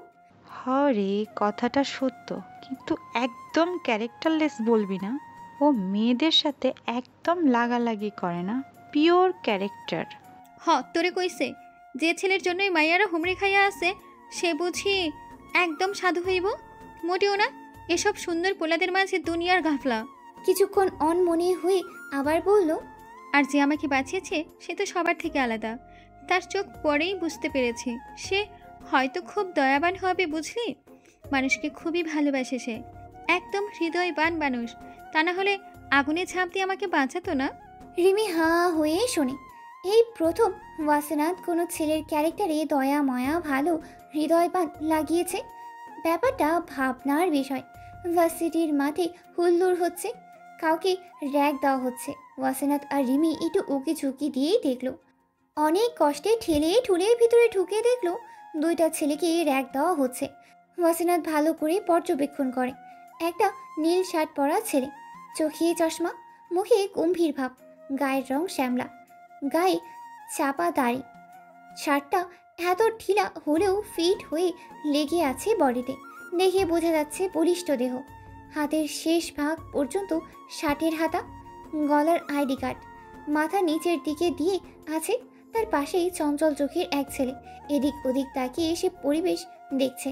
হরে, কথাটা সত্য, কিন্তু একদম ক্যারেক্টারলেস বলবি না। ও মেয়েদের সাথে একদম লাগালাগি করে না, পিওর ক্যারেক্টার। তোরে কইছে, যে ছেলের জন্যই মাইয়ারা হুমড়ি খাইয়া আছে সে বুঝি একদম সাধু হইব? মোটেও না, এসব সুন্দর পোলাদের মাঝে দুনিয়ার গাফলা। কিছুক্ষণ অনমনে হয়ে আবার বলল, আর যে আমাকে বাঁচিয়েছে সে তো সবার থেকে আলাদা। তার চোখ পরেই বুঝতে পেরেছি সে হয়তো খুব দয়াবান হবে, বুঝলি? মানুষকে খুবই ভালোবাসে সে, একদম হৃদয়বান মানুষ। তা না হলে আগুনে ঝাঁপ দিয়ে আমাকে বাঁচাতো না। রিমি হাঁ হয়ে শোনে। এই প্রথম ওয়াসনাত কোনো ছেলের ক্যারেক্টারে দয়া মায়া ভালো হৃদয়বান লাগিয়েছে। ব্যাপারটা ভাবনার বিষয়। ভার্সিটির মাঠে হুল্লোড় হচ্ছে, কাউকে র্যাগ দেওয়া হচ্ছে। ওয়াসনাত আর রিমি একটু উকি ঝুঁকি দিয়েই দেখলো, অনেক কষ্টে ঠেলে ঠুলে ভিতরে ঢুকে দেখলো দুইটা ছেলেকে র্যাগ দেওয়া হচ্ছে। ওয়াসনাত ভালো করে পর্যবেক্ষণ করে। একটা নীল শার্ট পরা ছেলে, চোখে চশমা, মুখে গম্ভীর ভাব, গায়ের রং শ্যামলা, গায়ে চাপা দাড়ি। শার্টটা এত ঢিলা হলেও ফিট হয়ে লেগে আছে বডিতে, দেখে বোঝা যাচ্ছে বলিষ্ঠ দেহ। হাতের শেষ ভাগ পর্যন্ত শার্টের হাতা, গলার আইডি কার্ড মাথা নিচের দিকে দিয়ে আছে। তার পাশেই চঞ্চল চোখের এক ছেলে এদিক ওদিক তাকিয়ে এসে পরিবেশ দেখছে।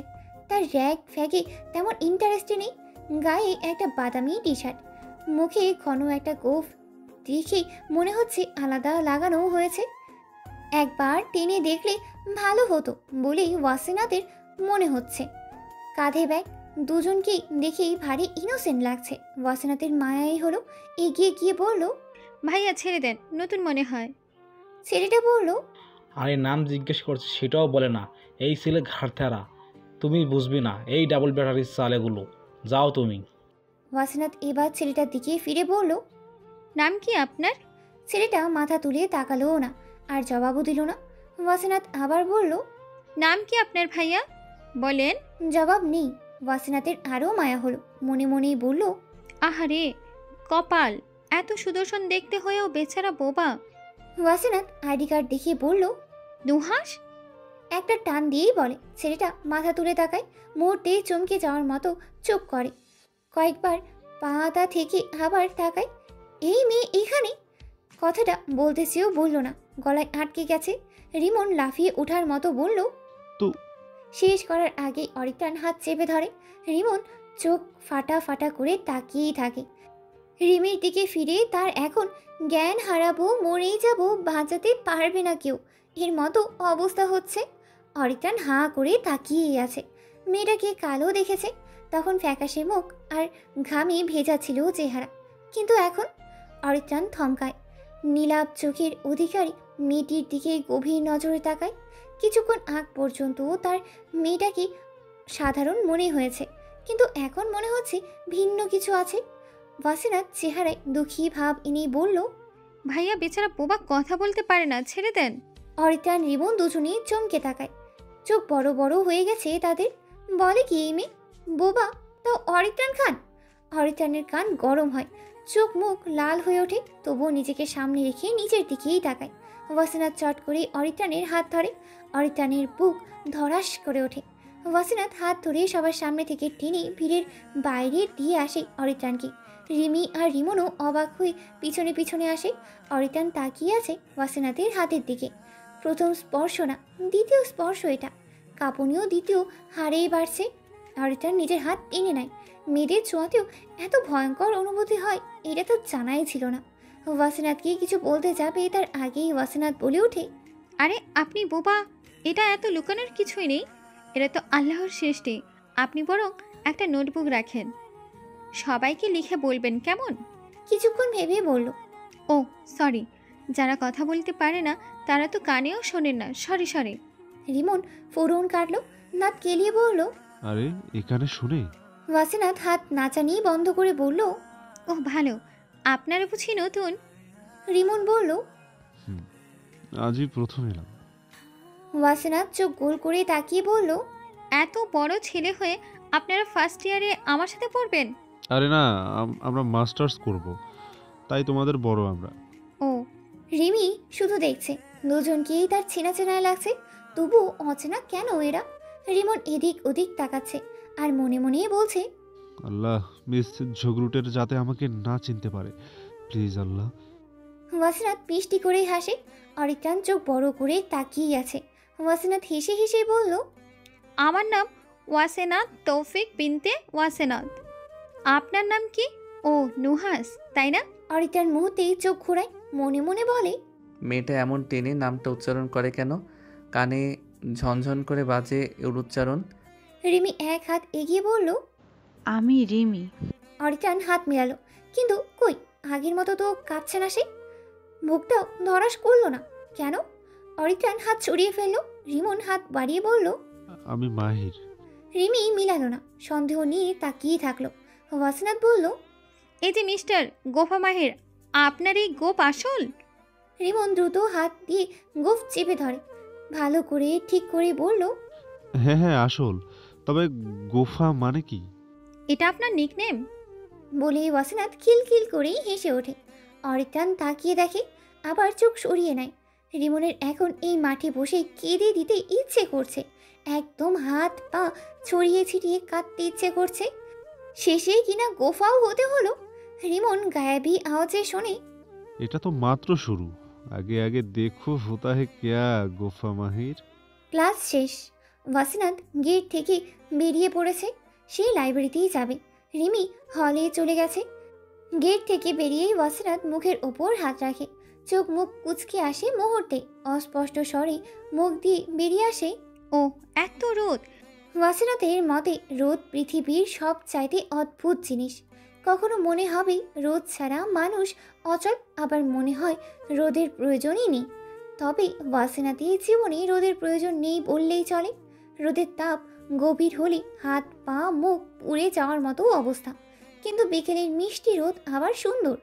তার র্যাগ ফ্যাগে তেমন ইন্টারেস্টে নেই। গায়ে একটা বাদামি টি শার্ট, মুখে ঘন একটা গোঁফ, দেখে মনে হচ্ছে আলাদা লাগানো হয়েছে। একবার টেনে দেখলে ভালো হতো বলেই ওয়াসিনাতের মনে হচ্ছে। কাঁধে ব্যাগ, দুজনকেই দেখেই ভারী ইনোসেন্ট লাগছে। ওয়াসিনাতের মায়াই হলো, এগিয়ে গিয়ে বলল, ভাইয়া ছেড়ে দেন, নতুন মনে হয়। ছেলেটা বলল, আরে নাম জিজ্ঞেস করছে সেটাও বলে না, এই ছেলে ঘাড়তেরা, তুমি বুঝবি না এই ডাবল ব্যাটারির চালেগুলো, যাও তুমি। ওয়াসিনাত এবার ছেলেটার দিকে ফিরে বলল, নাম কি আপনার? ছেলেটা মাথা তুলে তাকালো না, আর জবাবও দিল না। ওয়াসিনাত আবার বলল, নাম কি আপনার ভাইয়া, বলেন। জবাব নেই। ওয়াসিনাতের আরও মায়া হলো, মনে মনেই বলল, আহারে কপাল, এত সুদর্শন দেখতে হয়েও বেচারা বোবা। ওয়াসিনাত আইডি কার্ড দেখিয়ে বলল, নুহাস। একটা টান দিয়েই বলে। ছেলেটা মাথা তুলে তাকায়, মুহূর্তে চমকে যাওয়ার মতো চোখ করে, কয়েকবার পাতা থেকে আবার তাকায়। এই মেয়ে এখানে? কথাটা বলতে চেয়েও বলল না, গলায় আটকে গেছে। রিমন লাফিয়ে ওঠার মতো বলল, তো শেষ করার আগেই অরিত্রাণ হাত চেপে ধরে। রিমন চোখ ফাটা ফাটা করে তাকিয়েই থাকে। রিমির দিকে ফিরে তার এখন জ্ঞান হারাবো, মরেই যাব, বাঁচাতে পারবে না কেউ, এর মতো অবস্থা হচ্ছে। অরিত্রাণ হাঁ করে তাকিয়েই আছে। মেয়েটাকে কালো দেখেছে তখন, ফ্যাকাশে মুখ আর ঘামে ভেজা ছিল চেহারা, কিন্তু এখন অরিত্রাণ থমকায়। নীলাভ চোখের অধিকারী মেয়েটির দিকে গভীর নজরে তাকায়। কিছুক্ষণ আগ পর্যন্ত তার মেয়েটাকে সাধারণ মনে হয়েছে, কিন্তু এখন মনে হচ্ছে ভিন্ন কিছু আছে। ওয়াসিনাত চেহারায় দুঃখী ভাব এনেই বলল, ভাইয়া বেচারা বোবা, কথা বলতে পারে না, ছেড়ে দেন। অরিত্রাণ রিমন দুজনেই চমকে তাকায়, চোখ বড় বড় হয়ে গেছে তাদের। বলে কি এই মেয়ে বোবা, তাও অরিত্রাণ খান? অরিত্রাণের কান গরম হয়, চোখ মুখ লাল হয়ে ওঠে, তবুও নিজেকে সামনে রেখে নিচের দিকেই তাকায়। ওয়াসিনাত চট করে অরিত্রাণের হাত ধরে। অরিত্রাণের বুক ধরাস করে ওঠে। ওয়াসিনাত হাত ধরে সবার সামনে থেকে টেনে ভিড়ের বাইরে দিয়ে আসে অরিত্রাণকে। রিমি আর রিমনও অবাক হয়ে পিছনে পিছনে আসে। অরিত্রাণ তাকিয়ে আছে ওয়াসিনাতের হাতের দিকে। প্রথম স্পর্শ না, দ্বিতীয় স্পর্শ এটা। কাঁপুনিও দ্বিতীয় হারেই বাড়ছে। অরিত্রাণ নিজের হাত টেনে নেয়। মেয়েদের ছোঁয়াতেও এত ভয়ঙ্কর অনুভূতি হয় এটা তো জানাই ছিল না। ওয়াসিনাতকে কিছু বলতে যাবে তার আগেই ওয়াসিনাত বলে ওঠে, আরে আপনি বোবা, এটা এত লুকানোর কিছুই নেই, এটা তো আল্লাহর সৃষ্টি। আপনি বরং একটা নোটবুক রাখেন, সবাইকে লিখে বলবেন, কেমন? কিছুক্ষণ ভেবে বলল, ও সরি, যারা কথা বলতে পারে না তারা তো কানেও শোনেন না, সরি সরি। রিমন ফোরন কাটলো, নাত কেলিয়ে বলল, আরে এখানে শুনে। ওয়াসিনাত হাত নাচানি বন্ধ করে বলল, ও ভালো, আপনারা বুঝি নতুন? রিমন বলল, আজই প্রথম এলাম। ওয়াসিনাত চোখ গোল করে তাকিয়ে বলল, এত বড় ছেলে হয়ে আপনারা ফার্স্ট ইয়ারে আমার সাথে পড়বেন? আরে না, আমরা মাস্টার্স করব, তাই তোমাদের বড় আমরা। ও। রিমি শুধু দেখছে, দুজনকেই তার চেনা চেনায় লাগছে, তবু অচেনা কেন এরা? রিমন এদিক ওদিক তাকাচ্ছে আর মনে মনে বলছে, আল্লাহ, মিস ঝগড়ুটের যাতে আমাকে না চিনতে পারে, প্লিজ আল্লাহ। ওয়াসিনাত মিষ্টি করেই হাসে। অরিত্রাণ চোখ বড় করে তাকিয়ে আছে। ওয়াসিনাত হেসে হেসে বলল, আমার নাম ওয়াসেনাত তৌফিক বিনতে ওয়াসেনাত। আপনার নাম কি? ও নুহাস, তাই না? অরিত্রাণ মুহূর্তেই চোখ ঘোরায়, মনে মনে বলে, মেয়েটা এমন টেনে নামটা উচ্চারণ করে কেন? কানে ঝনঝন করে বাজে ওর উচ্চারণ। রিমি এক হাত এগিয়ে বলল, আমি রিমি। অরিত্রাণ হাত মেলালো, কিন্তু কই আগের মতো তো কাঁপছে না সে। মুখটাও ধরাস করলো না কেন? অরিত্রাণ হাত সরিয়ে ফেললো। রিমন হাত বাড়িয়ে বলল, আমি মাহির। রিমি মিলালো না, সন্দেহ নিয়ে তাকিয়ে থাকলো। ওয়াসিনাত বলল, এই যে মিস্টার গোফা মাহির, আপনার এই গোপ আসল? রিমন দ্রুত হাত দিয়ে গোফ চেপে ধরে, ভালো করে ঠিক করে বলল, হ্যাঁ হ্যাঁ আসল। তবে গোফা মানে কি? এটা আপনার নিকনেম? বলে ওয়াসিনাত খিলখিল করেই হেসে ওঠে। অরিত্রাণ তাকিয়ে দেখে, আবার চোখ সরিয়ে নেয়। রিমনের এখন এই মাঠে বসে কেঁদে দিতে ইচ্ছে করছে, একদম হাত পা ছড়িয়ে ছিটিয়ে কাঁদতে ইচ্ছে করছে। শেষে কিনা গোফাও হতে হলো। রিমন গায়েবী আওয়াজে শোনে, এটা তো মাত্র শুরু, আগে আগে দেখো হোতা হে ক্যা গোফা মাহির। ক্লাস শেষ। ওয়াসিনাত গেট থেকে বেরিয়ে পড়েছে, সে লাইব্রেরিতেই যাবে। রিমি হলে চলে গেছে। গেট থেকে বেরিয়েই ওয়াসিনাত মুখের ওপর হাত রাখে, চোখ মুখ কুচকে আসে মুহূর্তে। অস্পষ্ট স্বরে মুখ দিয়ে বেরিয়ে আসে, ও এত রোদ। ওয়াসিনাতের মতে রোদ পৃথিবীর সব চাইতে অদ্ভুত জিনিস। কখনো মনে হবে রোদ ছাড়া মানুষ অচল, আবার মনে হয় রোদের প্রয়োজনই নেই। তবে ওয়াসিনাতের জীবনে রোদের প্রয়োজন নেই বললেই চলে। রোদের তাপ গভীর হলে হাত পা মুখ পুড়ে যাওয়ার মতো অবস্থা, কিন্তু বিকেলের মিষ্টি রোদ আবার সুন্দর।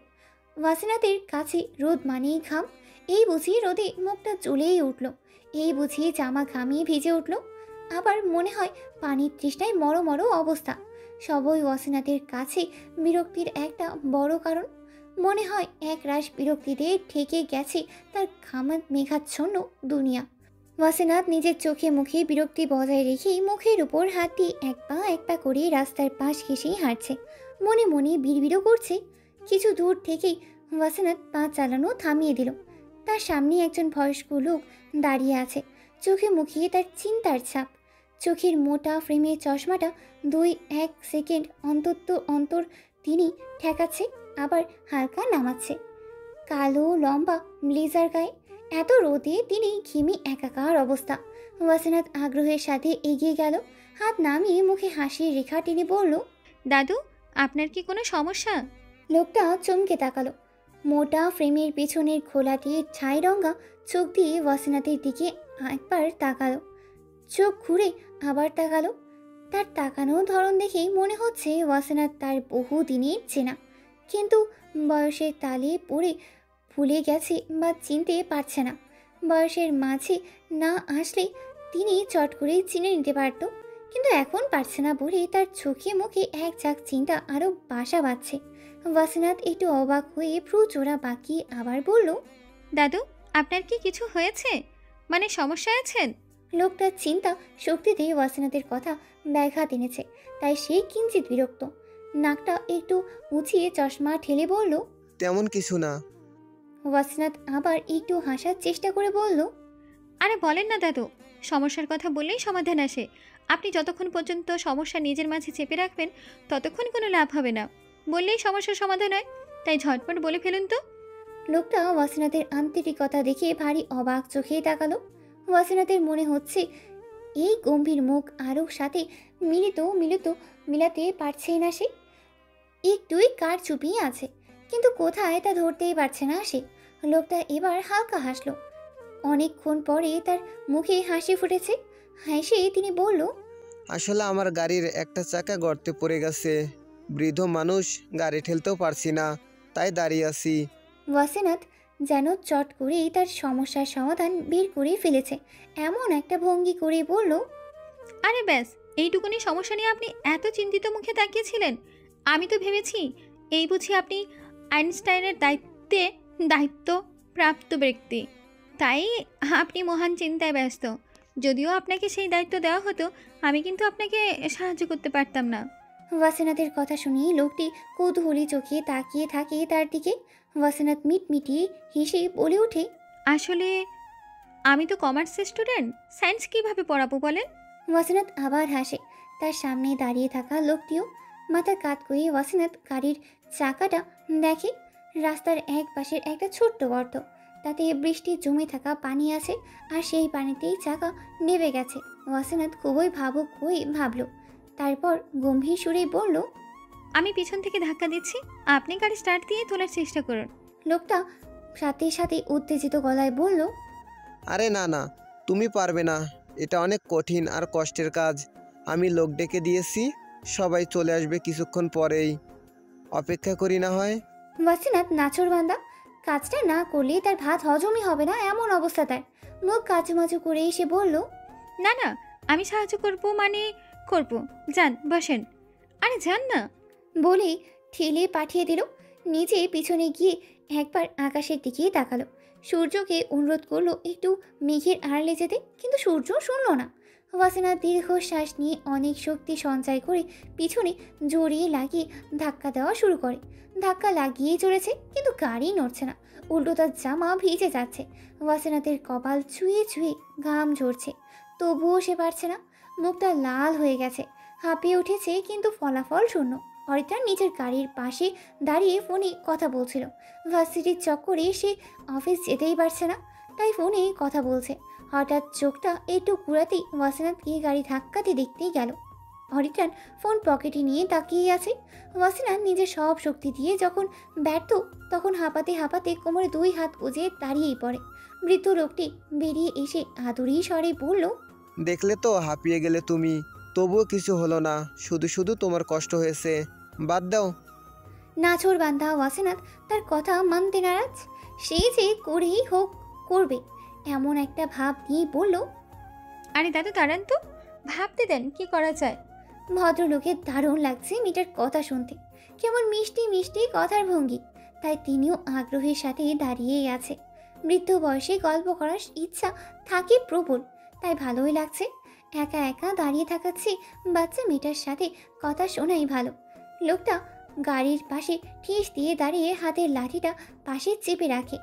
ওয়াসিনাতের কাছে রোদ মানেই ঘাম। এই বুঝি রোদে মুখটা জ্বলেই উঠল, এই বুঝি জামা ঘামিয়ে ভিজে উঠল। আবার মনে হয় পানির তৃষ্ণায় মরো মরো অবস্থা। সবই ওয়াসিনাতের কাছে বিরক্তির একটা বড় কারণ। মনে হয় এক রাশ বিরক্তিতে ঠেকে গেছে তার ঘামাত মেঘাচ্ছন্ন দুনিয়া। ওয়াসিনাত নিজের চোখে মুখে বিরক্তি বজায় রেখেই মুখের উপর হাত দিয়ে এক পা করে রাস্তার পাশ ঘেঁষেই হাঁটছে। মনে মনে বিড়বিড়ও করছে। কিছু দূর থেকেই ওয়াসিনাত পা চালানো থামিয়ে দিল। তার সামনে একজন বয়স্ক লোক দাঁড়িয়ে আছে, চোখে মুখে তার চিন্তার ছাপ। চোখের মোটা ফ্রেমের চশমাটা 2-1 সেকেন্ড অন্তর তিনি ঠেকাচ্ছে, আবার হালকা নামাচ্ছে। কালো লম্বা ব্লেজার গায়ে, এত রোদে তিনি ঘিমে একাকার অবস্থা। ওয়াসিনাত আগ্রহের সাথে এগিয়ে গেল, হাত নামিয়ে মুখে হাসির রেখা টেনে বলল, দাদু, আপনার কি কোনো সমস্যা? লোকটা চমকে তাকালো। মোটা ফ্রেমের পেছনের খোলাটি ছাই রঙা চোখ দিয়ে ওয়াসিনাতের দিকে একবার তাকালো, চোখ ঘুরে আবার তাকালো। তার তাকানো ধরন দেখেই মনে হচ্ছে ওয়াসিনাত তার বহু দিনের চেনা, কিন্তু বয়সের তালে পড়ে ভুলে গেছে বা চিনতে পারছে না। বয়সের মাঝে না আসলে তিনি চট করে চিনে নিতে পারত, কিন্তু এখন পারছে না বলে তার চোখে মুখে এক ঝাঁক চিন্তা আরও বাসা বাঁধছে। ওয়াসিনাত একটু অবাক হয়ে ভ্রু চোরা বাঁকিয়ে আবার বলল, দাদু, আপনার কি কিছু হয়েছে? মানে সমস্যায় আছেন? লোকটার চিন্তা শক্তিতে ওয়াসিনাতের কথা ব্যাঘাত এনেছে, তাই সে কিঞ্চিত বিরক্ত। নাকটা একটু উঁচিয়ে চশমা ঠেলে বলল, তেমন কিছু না। ওয়াসিনাত আবার একটু হাসার চেষ্টা করে বলল, আরে বলেন না দাদু, সমস্যার কথা বললেই সমাধান আসে। আপনি যতক্ষণ পর্যন্ত সমস্যা নিজের মাঝে চেপে রাখবেন ততক্ষণ কোনো লাভ হবে না। বললেই সমস্যার সমাধান হয়, তাই ঝটপট বলে ফেলুন তো। লোকটা ওয়াসিনাতের আন্তরিকতা দেখে ভারী অবাক চোখেই তাকালো। ওয়াসিনাতের মনে হচ্ছে এই গম্ভীর মুখ আরও সাথে মিলাতে পারছেই না সে। একটুই কার চুপিয়ে আছে, কিন্তু কোথায় তা ধরতেই পারছে না সে। লোকটা এবার হালকা হাসলো, অনেকক্ষণ পরে তার মুখে হাসি ফুটেছে। হেসে তিনি বলল, আসলে আমার গাড়ির একটা চাকা গর্তে পড়ে গেছে, বৃদ্ধ মানুষ, গাড়ি ঠেলতেও পারছি না, তাই দাঁড়িয়ে আছি। ওয়াসিনাত যেন চট করেই তার সমস্যার সমাধান বের করে ফেলেছে, এমন একটা ভঙ্গি করে বলল, আরে ব্যাস, এইটুকুনি সমস্যা নিয়ে আপনি এত চিন্তিত মুখে তাকিয়েছিলেন? আমি তো ভেবেছি এই বুঝি আপনি আইনস্টাইনের দায়িত্বপ্রাপ্ত ব্যক্তি, তাই আপনি মহান চিন্তায় ব্যস্ত। যদিও আপনাকে সেই দায়িত্ব দেওয়া হতো, আমি কিন্তু আপনাকে সাহায্য করতে পারতাম না। ওয়াসিনাতের কথা শুনে লোকটি কৌতূহলী চোখে তাকিয়ে থাকে তার দিকে। ওয়াসিনাত মিটমিটিয়ে হেসে বলে ওঠে, আসলে আমি তো কমার্সের স্টুডেন্ট, সায়েন্স কিভাবে পড়াবো বলেন? ওয়াসিনাত আবার হাসে। তার সামনে দাঁড়িয়ে থাকা লোকটিও মাথা কাত করে ওয়াসিনাত গাড়ির চাকাটা দেখে। রাস্তার এক পাশের একটা ছোট্ট গর্ত, তাতে বৃষ্টি জমে থাকা পানি আছে, আর সেই পানিতেই চাকা নেমে গেছে। ওয়াসিনাত খুবই ভাবুক হয়ে ভাবল, তারপর গম্ভীর সুরে বলল, আমি পিছন থেকে ধাক্কা দিচ্ছি, আপনি গাড়ি স্টার্ট দিয়ে তোলার চেষ্টা করুন। লোকটা সাথে সাথে উত্তেজিত গলায় বলল, আরে না না, তুমি পারবে না, এটা অনেক কঠিন আর কষ্টের কাজ। আমি লোক ডেকে দিয়েছি, সবাই চলে আসবে কিছুক্ষণ পরেই, অপেক্ষা করি না হয়। ওয়াসিনাত নাছোড়বান্দা, কাজটা না করলে তার ভাত হজমই হবে না এমন অবস্থা তার। মুখ কাচুমাচু করে এসে বলল, না না, আমি সাহায্য করব মানে করব, যান বসেন। আরে যান না। বলেই ঠেলে পাঠিয়ে দিল। নিজে পিছনে গিয়ে একবার আকাশের দিকে তাকালো। সূর্যকে অনুরোধ করলো একটু মেঘের আড়ালে যেতে, কিন্তু সূর্য শুনল না। ওয়াসিনা দীর্ঘশ্বাস নিয়ে অনেক শক্তি সঞ্চয় করে পিছনে জড়িয়ে লাগিয়ে ধাক্কা দেওয়া শুরু করে। ধাক্কা লাগিয়েই চলেছে, কিন্তু গাড়ি নড়ছে না, উল্টো তার জামা ভিজে যাচ্ছে। ওয়াসিনাতের কপাল ছুঁয়ে ছুঁয়ে ঘাম ঝরছে, তবুও সে পারছে না। মুখটা লাল হয়ে গেছে, হাঁপিয়ে উঠেছে, কিন্তু ফলাফল শূন্য। অরিত্রা নিজের গাড়ির পাশে দাঁড়িয়ে ফোনে কথা বলছিল। ভার্সিটির চক্করে সে অফিস যেতেই পারছে না, তাই ফোনে কথা বলছে। হঠাৎ চোখটা একটু ঘুরাতেই ওয়াসিনাতকে গাড়ি ধাক্কাতে দেখতেই গেল। অরিত্রান ফোন পকেটে নিয়ে তাকিয়ে আছে। ওয়াসিনাত নিজের সব শক্তি দিয়ে যখন ব্যর্থ, তখন হাঁপাতে হাঁপাতে কোমরে 2 হাত গুজে দাঁড়িয়েই পড়ে। বৃদ্ধ লোকটি বেরিয়ে এসে আদুরি স্বরে বলল, দেখলে তো, হাঁপিয়ে গেলে তুমি, তবুও কিছু হলো না, শুধু শুধু তোমার কষ্ট হয়েছে, বাদ দাও। নাছোড়বান্দা ওয়াসিনাত তার কথা মানতে নারাজ। সে যে করেই হোক করবে এমন একটা ভাব নিয়ে বলল, আরে দাদু দাঁড়ান তো, ভাবতে দেন কি করা যায়। ভদ্রলোকের দারুণ লাগছে মেয়েটার কথা শুনতে, কেমন মিষ্টি মিষ্টি কথার ভঙ্গি, তাই তিনিও আগ্রহের সাথে দাঁড়িয়েই আছে। বৃদ্ধ বয়সে গল্প করার ইচ্ছা থাকে প্রবল, তাই ভালোই লাগছে। একা একা দাঁড়িয়ে থাকাচ্ছি, বাচ্চা মেয়েটার সাথে কথা শোনাই ভালো। লোকটা গাড়ির পাশে ঠেস দিয়ে দাঁড়িয়ে হাতের লাঠিটা পাশে চেপে রাখে।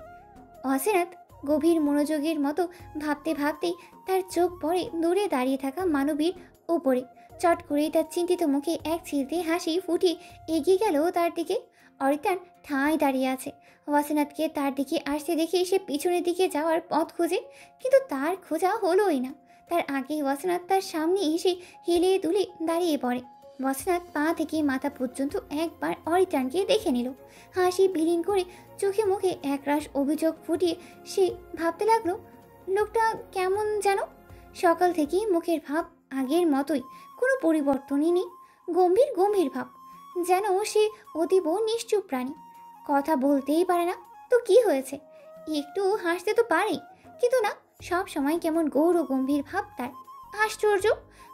অসিনাত গভীর মনোযোগের মতো ভাবতে ভাবতেই তার চোখ পড়ে দূরে দাঁড়িয়ে থাকা মানবীর ওপরে। চট করেই তার চিন্তিত মুখে এক চিলতে হাসি ফুটিয়ে এগিয়ে গেল তার দিকে। অরিত্রান ঠাঁই দাঁড়িয়ে আছে। ওয়াসিনাতকে তার দিকে আসতে দেখে সে পিছনের দিকে যাওয়ার পথ খোঁজে, কিন্তু তার খোঁজা হলোই না। তার আগেই ওয়াসিনাত তার সামনে এসে হেলে দুলে দাঁড়িয়ে পড়ে। ওয়াসিনাত পা থেকে মাথা পর্যন্ত একবার অরিত্রানকে দেখে নিল। হাসি বিলীন করে চোখে মুখে একরাশ অভিযোগ ফুটিয়ে সে ভাবতে লাগলো, লোকটা কেমন যেন। সকাল থেকে মুখের ভাব আগের মতোই, কোনো পরিবর্তনই নেই। গম্ভীর গম্ভীর ভাব, যেন সে অতীব নিশ্চুপ প্রাণী। কথা বলতেই পারে না, তো কি হয়েছে, একটু হাসতে তো পারে, কিন্তু না, সব সময় কেমন গৌর গম্ভীর ভাব তার। আশ্চর্য।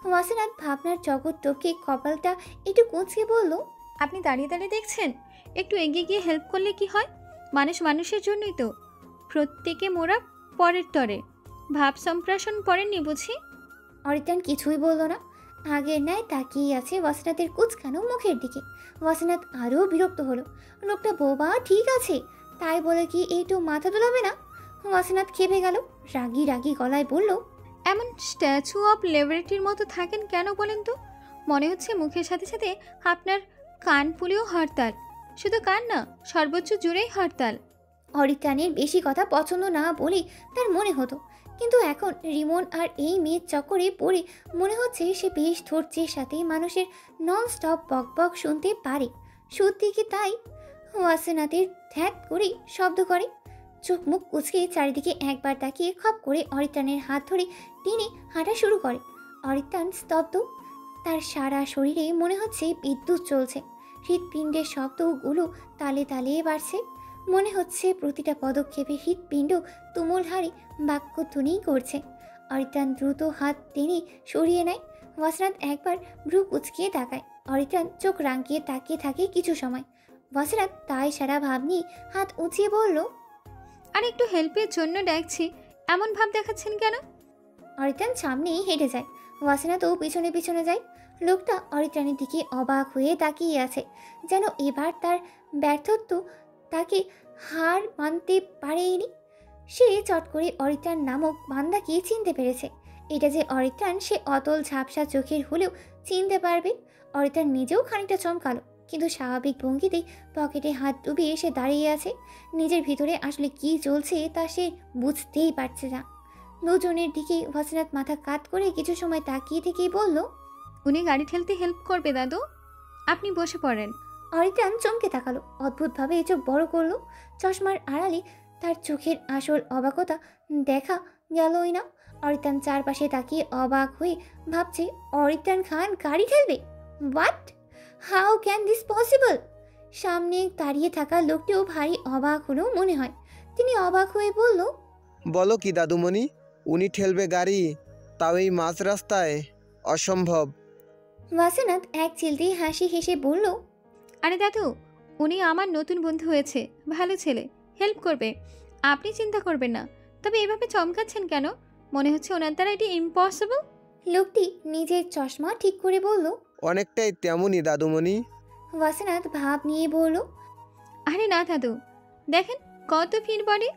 ওয়াসিনাত ভাবনার জগৎ টপকে কপালটা একটু কুঁচকে বলল, আপনি দাঁড়িয়ে দাঁড়িয়ে দেখছেন, একটু এগিয়ে গিয়ে হেল্প করলে কি হয়? মানুষ মানুষের জন্যই তো, প্রত্যেকে মোরা পরের তরে, ভাব সম্প্রাসন পড়েননি বুঝি? অরিত্রান কিছুই বলল না, আগের ন্যায় তাকিয়ে আছে ওয়াসিনাতের কুচকানো মুখের দিকে। ওয়াসিনাত আরও বিরক্ত হলো। লোকটা বোবা ঠিক আছে, তাই বলে কি একটু মাথা দোলাবে না? ওয়াসিনাত খেপে গেল, রাগি রাগি গলায় বলল, এমন স্ট্যাচু অফ লিবার্টির মতো থাকেন কেন বলেন তো? মনে হচ্ছে মুখের সাথে সাথে আপনার কানপুলিও হরতাল। শুধু কান না, সর্বোচ্চ জুড়েই হরতাল। অরিত্রানের বেশি কথা পছন্দ না বলেই তার মনে হতো, কিন্তু এখন রিমন আর এই মেয়ের চক্করে পড়ে মনে হচ্ছে সে বেশ ধৈর্যের সাথে মানুষের নন স্টপ বক বক শুনতে পারে। সত্যি কি তাই? ওয়াসিনাতের ধ্যাত করে শব্দ করে, চোখ মুখ কুচকে চারিদিকে একবার তাকিয়ে খপ করে অরিত্রানের হাত ধরে টেনে হাঁটা শুরু করে। অরিত্রান স্তব্ধ, তার সারা শরীরে মনে হচ্ছে বিদ্যুৎ চলছে। হৃৎপিণ্ডের শব্দগুলো তালে তালে বাড়ছে। মনে হচ্ছে প্রতিটা পদক্ষেপে হৃৎপিণ্ড তুমুল হারে বাক্যধ্বনি করছে। অরিত্রান দ্রুত হাত টেনে সরিয়ে নেয়। ওয়াসিনাত একবার ভ্রু কুচকিয়ে তাকায়। অরিত্রান চোখ রাঙিয়ে তাকিয়ে থাকে কিছু সময়। ওয়াসিনাত তাই সারা ভাব নিয়ে হাত উঁচিয়ে বলল, আর একটু হেল্পের জন্য ডাকছি, এমন ভাব দেখাচ্ছেন কেন? অরিত্রান সামনেই হেঁটে যায়, ওয়াসিনাতও পিছনে পিছনে যায়। লোকটা অরিত্রানের দিকে অবাক হয়ে তাকিয়ে আছে, যেন এবার তার ব্যর্থত্ব তাকে হার মানতে পারেনি। সে চট করে অরিত্রান নামক বান্দাকে চিনতে পেরেছে। এটা যে অরিত্রাণ সে অতল ঝাপসা চোখের হলেও চিনতে পারবে। অরিত্রাণ নিজেও খানিকটা চমকালো, কিন্তু স্বাভাবিক ভঙ্গিতেই পকেটে হাত ডুবিয়ে সে দাঁড়িয়ে আছে। নিজের ভিতরে আসলে কি চলছে তা সে বুঝতেই পারছে না। দুজনের দিকে ওয়াসিনাত মাথা কাত করে কিছু সময় তাকিয়ে থেকেই বলল, উনি গাড়ি ঠেলতে হেল্প করবে দাদু, আপনি বসে পড়েন। অরিত্রাণ চমকে তাকালো, অদ্ভুতভাবে চোখ বড় করলো। চশমার আড়ালে তার চোখের আসল অবাকতা দেখা গেলই না। অরিত্রাণ চারপাশে তাকিয়ে অবাক হয়ে ভাবছে, অরিত্রাণ খান গাড়ি ঠেলবে? What? How can this possible? সামনে দাঁড়িয়ে থাকা লোকটিও ভারী অবাক হলো মনে হয়। তিনি অবাক হয়ে বলল, বলো কি দাদুমণি, উনি ঠেলবে গাড়ি, তাও এই মাঝ রাস্তায়? অসম্ভব। ওয়াসিনাত এক চিলতেই হাসি হেসে বলল, আরে দাদু, উনি আমার নতুন বন্ধু হয়েছে, ভালো ছেলে, হেল্প করবে, আপনি চিন্তা করবেন না। তবে এভাবে চমকাচ্ছেন কেন? মনে হচ্ছে ওনার দ্বারা এটি ইম্পসিবল। লোকটি নিজের চশমা ঠিক করে বলল। অনেকটাই তেমনই দাদুমণি। ওয়াসিনাত ভাব নিয়ে বলল, আরে না দাদু, দেখেন কত ফিট বডি,